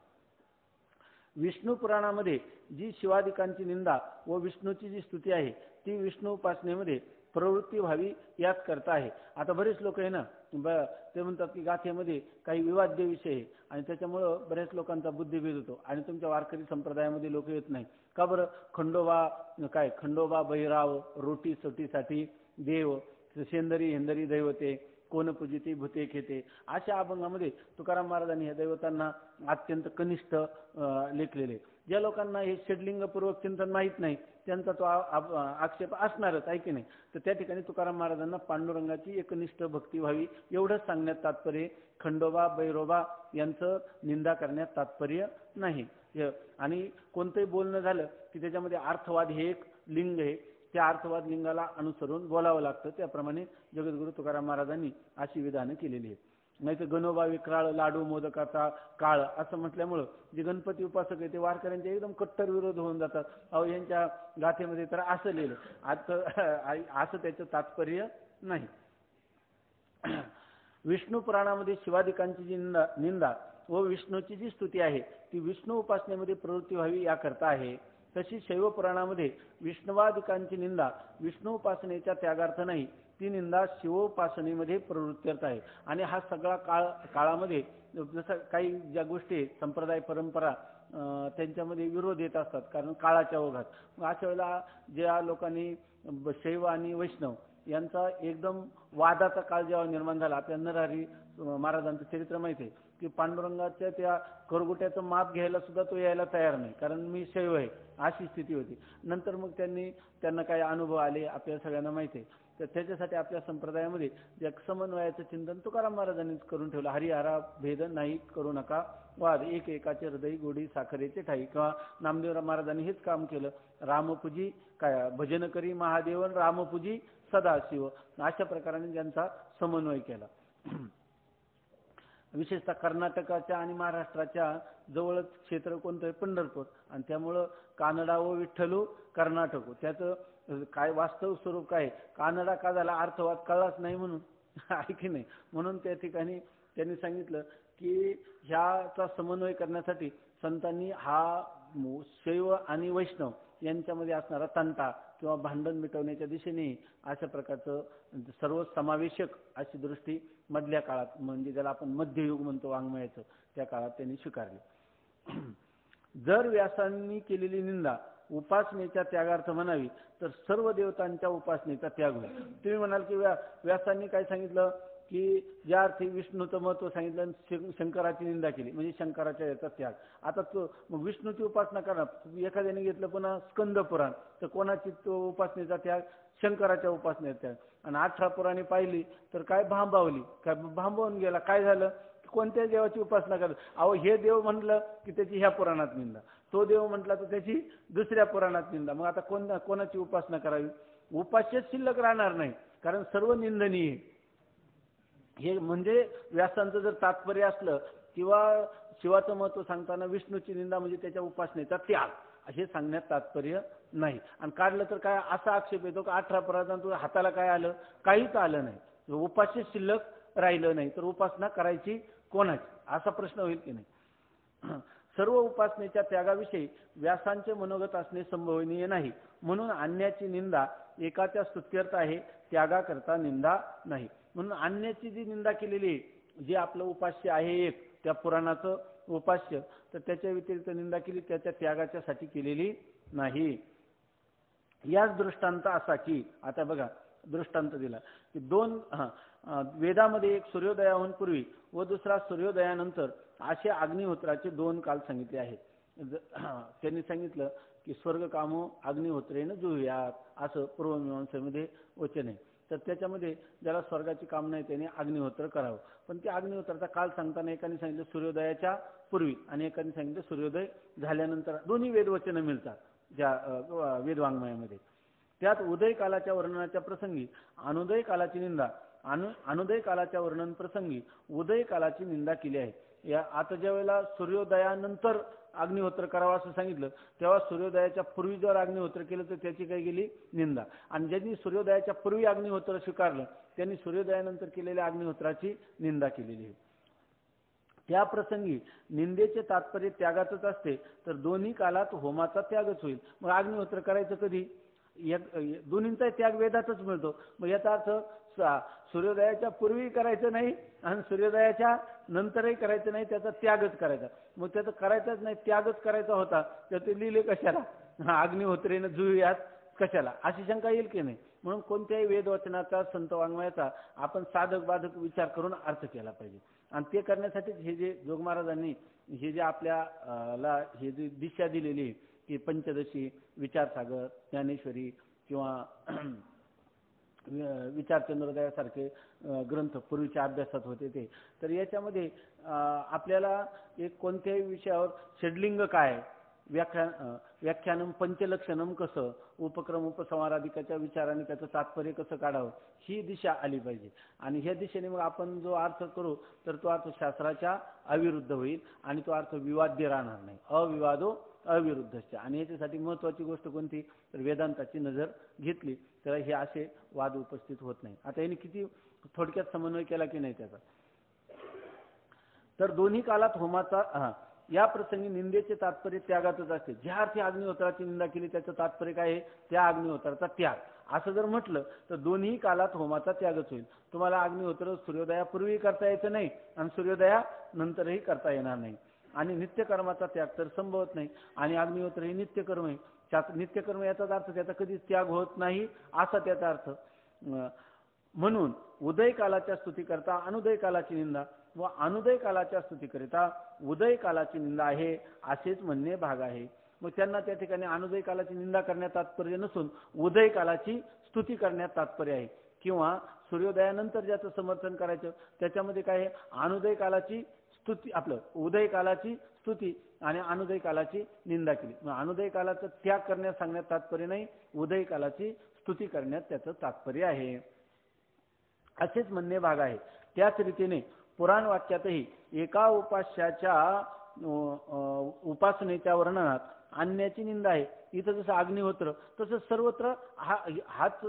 विष्णू पुराणामध्ये जी शिवादिकांची निंदा व विष्णूची जी स्तुती आहे ती विष्णू उपासनेमध्ये प्रवृत्ती व्हावी याच करता आहे. आता बरेच लोक आहे ना ते म्हणतात की गाथेमध्ये काही विवाद्य विषय आहे आणि त्याच्यामुळं बऱ्याच लोकांचा बुद्धिभेद होतो आणि तुमच्या वारकरी संप्रदायामध्ये लोक येत नाही का बरं? खंडोबा बहिराव रोटी सोटीसाठी देव, शेंदरी हेंदरी दैवते, कोण पूजिते भूते खेते, अशा अभंगामध्ये तुकाराम महाराजांनी या दैवतांना अत्यंत कनिष्ठ लेखलेले. ज्या लोकांना हे षडलिंगपूर्वक चिंतन माहीत नाही त्यांचा तो आक्षेप असणारच आहे की नाही. तर त्या ठिकाणी तुकाराम महाराजांना पांडुरंगाची एकनिष्ठ भक्ती व्हावी एवढंच सांगण्यात तात्पर्य. खंडोबा बैरोबा यांचं निंदा करण्यात तात्पर्य नाही. आणि कोणतंही बोलणं झालं की त्याच्यामध्ये अर्थवाद हे एक लिंग आहे, त्या अर्थवाद लिंगाला अनुसरून बोलावं लागतं. त्याप्रमाणे जगद्गुरु तुकाराम महाराजांनी अशी विधानं केलेली आहेत. नाही तर गणोबा विक्राळ लाडू मोदकाचा काळ असं म्हटल्यामुळं जे गणपती उपासक आहे ते वारकऱ्यांचे एकदम कट्टर विरोध होऊन जातात. अहो यांच्या गाथेमध्ये तर असं लिहिलं, असं त्याचं तात्पर्य नाही. विष्णू पुराणामध्ये शिवादिकांची जी निंदा व विष्णूची जी स्तुती आहे ती विष्णू उपासनेमध्ये प्रवृत्ती व्हावी याकरता आहे. तशी शैव पुराणामध्ये विष्णवादिकांची निंदा विष्णू उपासनेच्या त्यागार्थ नाही, ती निंदा शिवोपासनेमध्ये प्रवृत्त्यर्थ आहे. आणि हा सगळा काळामध्ये जसं काही ज्या गोष्टी संप्रदाय परंपरा त्यांच्यामध्ये विरोध येत असतात कारण काळाच्या ओघात. अशा वेळेला ज्या लोकांनी शैव आणि वैष्णव यांचा एकदम वादाचा काळ जेव्हा निर्माण झाला, आपल्या नरहरी महाराजांचं चरित्र माहिती आहे की पांडुरंगाच्या त्या करगुट्याचं माप घ्यायला सुद्धा तो यायला तयार नाही कारण मी शैव आहे अशी स्थिती होती. नंतर मग त्यांना काही अनुभव आले आपल्या सगळ्यांना माहिती आहे. तर त्याच्यासाठी आपल्या संप्रदायामध्ये जे समन्वयाचं चिंतन तुकाराम महाराजांनीच करून ठेवलं. हरिहरा भेद नाही करू नका वाद, एक एकाचे हृदय गोडी साखरेचे ठाई. किंवा नामदेव महाराजांनी हेच काम केलं. रामपूजी भजन करी महादेवन रामपूजी सदाशिव, अशा प्रकाराने त्यांचा समन्वय केला. विशेषतः कर्नाटकाच्या आणि महाराष्ट्राच्या जवळच क्षेत्र कोणतं? पंढरपूर. आणि त्यामुळं कानडा व विठ्ठलू कर्नाटक, त्याचं काय वास्तव स्वरूप काय? कानडा का झाला? अर्थवाद कळलाच नाही म्हणून, आहे की नाही. म्हणून त्या ठिकाणी त्यांनी सांगितलं की ह्याचा समन्वय करण्यासाठी संतांनी हा शैव आणि वैष्णव यांच्यामध्ये असणारा तंटा किंवा भांडण मिटवण्याच्या दिशेने अशा प्रकारचं सर्व समावेशक अशी दृष्टी मधल्या काळात, म्हणजे ज्याला आपण मध्ययुग म्हणतो वाङ्मयाचं, त्या काळात त्यांनी स्वीकारली. जर व्यासांनी केलेली निंदा उपासनेच्या त्यागार्थ म्हणावी तर सर्व देवतांच्या उपासनेचा त्याग होईल. तुम्ही म्हणाल की व्यासांनी काय सांगितलं की ज्या अर्थी विष्णूचं महत्व सांगितलं, शंकराची निंदा केली म्हणजे शंकराच्या याचा त्याग. आता तो मग विष्णूची उपासना करणार एखाद्याने घेतलं पुन्हा स्कंद पुराण, तर कोणाची तो उपासनेचा त्याग? शंकराच्या उपासनेचा त्याग. आणि 18 पुराणे पाहिली तर काय भांबावली, काय भांबवून गेला, काय झालं? कोणत्या देवाची उपासना करत? अहो हे देव म्हटलं की त्याची ह्या पुराणात निंदा, तो देव म्हटला तर त्याची दुसऱ्या पुराणात निंदा. मग आता कोणाची उपासना करावी? उपास्य शिल्लक राहणार नाही, कारण सर्व निंदनीय. हे म्हणजे व्यासांचं जर तात्पर्य असलं किंवा शिवाचं महत्व सांगताना विष्णूची निंदा म्हणजे त्याच्या उपासनेचा त्याग असे सांगण्यात तात्पर्य नाही. आणि काढलं तर काय असा आक्षेप येतो की 18 पुराणातून हाताला काय आलं? काहीच आलं नाही. उपास्य शिल्लक राहिलं नाही तर उपासना करायची कोणाची, असा प्रश्न होईल की नाही. सर्व उपासनेच्या त्यागाविषयी व्यासांचे मनोगत असणे संभवनीय नाही, म्हणून अन्याची निंदा एकाच्या स्तुत्यर्थ आहे, त्यागाकरता निंदा नाही. म्हणून अन्याची जी निंदा केलेली आहे, जे आपलं उपास्य आहे एक त्या पुराणाचं उपास्य, तर त्याच्या व्यतिरिक्त निंदा केली त्याच्या त्यागाच्यासाठी केलेली नाही. याच दृष्टांत असा की आता बघा दृष्टांत दिला की दोन वेदामध्ये एक सूर्योदयाहून पूर्वी व दुसरा सूर्योदयानंतर असे अग्निहोत्राचे 2 काल सांगितले आहेत. त्यांनी सांगितलं की स्वर्गकामो अग्निहोत्रेन जुह्यात, असं पूर्वमीमांसेमध्ये वचन आहे. तर त्याच्यामध्ये ज्याला स्वर्गाची कामना आहे त्याने अग्निहोत्र करावं. पण त्या अग्निहोत्राचा काल सांगताना एकाने सांगितलं सूर्योदयाच्या पूर्वी आणि एकाने सांगितलं सूर्योदय झाल्यानंतर. दोन्ही वेदवचनं मिळतात ज्या वेदवाङ्मयामध्ये. त्यात उदय कालाच्या वर्णनाच्या प्रसंगी अनुदय कालाची निंदा, अनुदय कालाच्या वर्णन प्रसंगी उदय कालाची निंदा केली आहे. या आता ज्या वेळेला सूर्योदयानंतर अग्निहोत्र करावं असं सांगितलं, तेव्हा सूर्योदयाच्या पूर्वी जर अग्निहोत्र केलं तर त्याची काय गेली? निंदा. आणि ज्यांनी सूर्योदयाच्या पूर्वी अग्निहोत्र स्वीकारलं त्यांनी सूर्योदयानंतर केलेल्या अग्निहोत्राची निंदा केलेली आहे. त्या प्रसंगी निंदेचे तात्पर्य त्यागातच असते, तर दोन्ही कालात होमाचा त्यागच होईल. मग अग्निहोत्र करायचं कधी? दोन्हींचा त्याग वेदातच मिळतो. मग याचा अर्थ सूर्योदयाच्या पूर्वी करायचं नाही आणि सूर्योदयाच्या नंतरही करायचं नाही, त्याचा त्यागच करायचा. मग त्याचा करायचाच नाही, त्यागच करायचा होता, तर ते लिहिले कशाला? अग्निहोत्रेनं जुह्यात कशाला, अशी शंका येईल की नाही. म्हणून कोणत्याही वेदवचनाचा संत वाङ्मयाचा आपण साधक बाधक विचार करून अर्थ केला पाहिजे. आणि ते करण्यासाठीच हे जे जोग महाराजांनी हे जे आपल्याला हे जी दिशा दिलेली की पंचदशी, विचारसागर, ज्ञानेश्वरी किंवा विचारचंद्रोदयासारखे ग्रंथ पूर्वीच्या अभ्यासात होते ते, तर याच्यामध्ये आपल्याला एक कोणत्याही विषयावर षड्लिंग काय, व्याख्यानम पंचलक्षणम कसं, उपक्रम उपसंहाराधिकाच्या विचाराने त्याचं तात्पर्य कसं काढावं, ही दिशा आली पाहिजे. आणि ह्या दिशेने मग आपण जो अर्थ करू तर तो अर्थ शास्त्राच्या अविरुद्ध होईल आणि तो अर्थ विवाद्य राहणार नाही. अविवादो अविरुद्धश्च. आणि याच्यासाठी महत्वाची गोष्ट कोणती? तर वेदांताची नजर घेतली तर हे असे वाद उपस्थित होत नाही. आता यांनी किती थोडक्यात समन्वय केला की नाही त्याचा. तर दोन्ही कालात होमाचा या प्रसंगी निंदेचे तात्पर्य त्यागातच असते. ज्या अर्थी अग्निहोत्राची निंदा केली त्याचं तात्पर्य काय आहे? त्या अग्निहोत्राचा त्याग. असं जर म्हटलं तर दोन्ही कालात होमाचा त्यागच होईल. तुम्हाला अग्निहोत्र सूर्योदयापूर्वी करता यायचं नाही आणि सूर्योदयानंतरही करता येणार नाही. आणि नित्यकर्माचा त्याग तर संभवत नाही. आणि अग्निहोत्र हे नित्यकर्म आहे. नित्यकर्म याचाच अर्थ त्याचा कधीच त्याग होत नाही असा त्याचा अर्थ. म्हणून उदय कालाच्या स्तुती करता अनुदय कालाची निंदा व अनुदय कालाच्या स्तुतीकरिता उदय कालाची निंदा आहे असेच म्हणणे भाग आहे. मग त्यांना त्या ठिकाणी अनुदय कालाची निंदा करण्यात तात्पर्य नसून उदय कालाची स्तुती करण्यात तात्पर्य आहे. किंवा सूर्योदयानंतर ज्याचं समर्थन करायचं त्याच्यामध्ये काय आहे? अनुदय कालाची स्तुती, आपलं उदय कालाची स्तुती आणि अनुदय कालाची निंदा केली. मग अनुदय कालाचा त्याग करण्यात सांगण्यात तात्पर्य नाही, उदय कालाची स्तुती करण्यात त्याचं तात्पर्य आहे असेच म्हणणे भाग आहे. त्याच रीतीने पुराण वाक्यातही एका उपास्याच्या उपासनेच्या वर्णनात अन्याची निंदा आहे. इथं जसं अग्निहोत्र तसं सर्वत्र हाच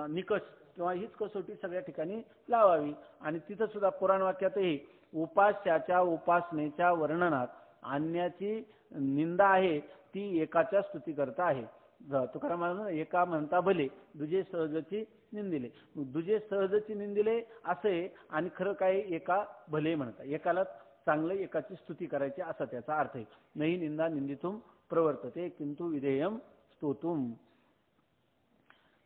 निकष किंवा हीच कसोटी सगळ्या ठिकाणी लावावी. आणि तिथं सुद्धा पुराण वाक्यातही उपास्याच्या उपासनेच्या वर्णनात अन्याची निंदा आहे ती एकाच्या स्तुती करता आहे. तुकाराम महाराज एका म्हणता भले दुजे सहजची निंदिले. दुजे सहजची निंदिले असे आणि खरं काय एका भले म्हणता, एकाला चांगलं एकाची स्तुती करायची असा त्याचा अर्थ आहे. नाही निंदा निंदितुम प्रवर्तते किंतु विधेयम स्तोतुम.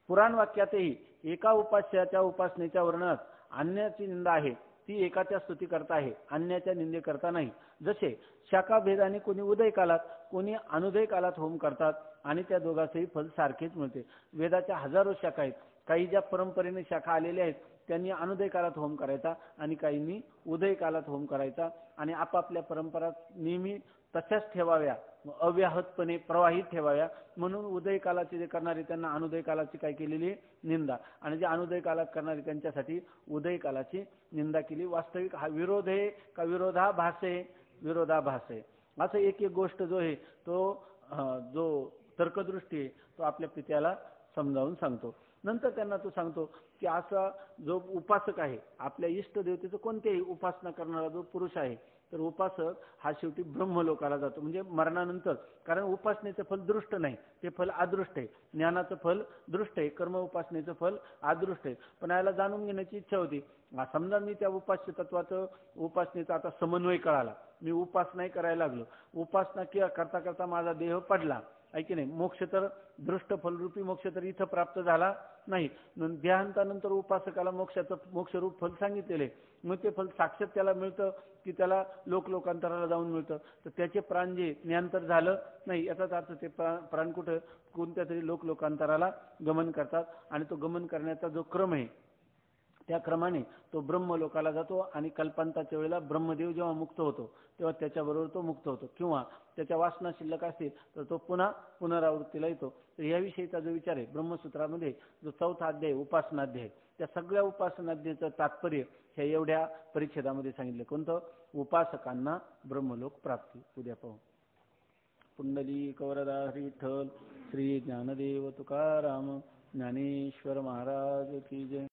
पुराण वाक्यातही एका उपास्याच्या उपासनेच्या वर्णनात अन्याची निंदा आहे ती एकाच्या स्तुती करता आहे, अन्याच्या निंदे करता नाही. जसे शाखा भेदाने कोणी उदय कालात कोणी अनुदय कालात होम करतात आणि त्या दोघांचेही फल सारखेच मिळते. वेदाच्या हजारो शाखा आहेत. काही ज्या परंपरेने शाखा आलेल्या आहेत त्यांनी अनुदय कालात होम करायचा आणि काहींनी उदय कालात होम करायचा आणि आपापल्या परंपरा नेहमी तशाच ठेवाव्या, अव्याहतपणे प्रवाहित ठेवाव्या. म्हणून उदय कालाचे जे करणारे त्यांना अनुदय कालाची काय केलेली निंदा, आणि जे अनुदय कालात करणारे त्यांच्यासाठी उदय कालाची निंदा केली. वास्तविक हा विरोध आहे का विरोधाभास आहे? विरोधाभास आहे. असं एक एक गोष्ट जो आहे तो जो तर्कदृष्टी आहे तो आपल्या पित्याला समजावून सांगतो. नंतर त्यांना तो सांगतो की असा जो उपासक आहे आपल्या इष्ट देवतेचं कोणत्याही उपासना करणारा जो पुरुष आहे तर उपासक हा शेवटी ब्रह्मलोकाला जातो, म्हणजे मरणानंतर. कारण उपासनेचं फल दृष्ट नाही, ते फल अदृष्ट आहे. ज्ञानाचं फल दृष्ट आहे, कर्म उपासनेचं फल अदृष्ट आहे. पण याला जाणून घेण्याची इच्छा होती. समजा मी त्या उपास्य तत्वाचं उपासनेचा आता समन्वय कळाला, मी उपासनाही करायला लागलो, उपासना करता करता माझा देह पडला आहे की नाही. मोक्ष तर दृष्ट फलरूपी मोक्ष तर इथं प्राप्त झाला नाही. देहांतानंतर उपासकाला मोक्षरूप फल सांगितलेले, मग ते फल साक्षात त्याला मिळतं की त्याला लोकांतराला जाऊन मिळतं. तर त्याचे प्राण जे ज्ञानतर झालं नाही याचाच अर्थ ते प्राण कुठं कोणत्या तरी लोकांतराला गमन करतात आणि तो गमन करण्याचा जो क्रम आहे त्या क्रमाने तो ब्रह्मलोकाला जातो आणि कल्पांताच्या वेळेला ब्रह्मदेव जेव्हा मुक्त होतो तेव्हा त्याच्याबरोबर तो मुक्त होतो, किंवा त्याच्या वासना शिल्लक असतील तर तो पुन्हा पुनरावृत्तीला येतो. तर याविषयीचा जो विचार आहे ब्रह्मसूत्रामध्ये जो 4था अध्याय उपासनाध्याय, त्या सगळ्या उपासनाध्यायाचं तात्पर्य हे एवढ्या परिच्छेदामध्ये सांगितले. कोणतं? उपासकांना ब्रह्मलोक प्राप्ती. उद्या पाहू. पुंडलिक वरदा हरी विठ्ठल. श्री ज्ञानदेव तुकाराम ज्ञानेश्वर महाराज की जय.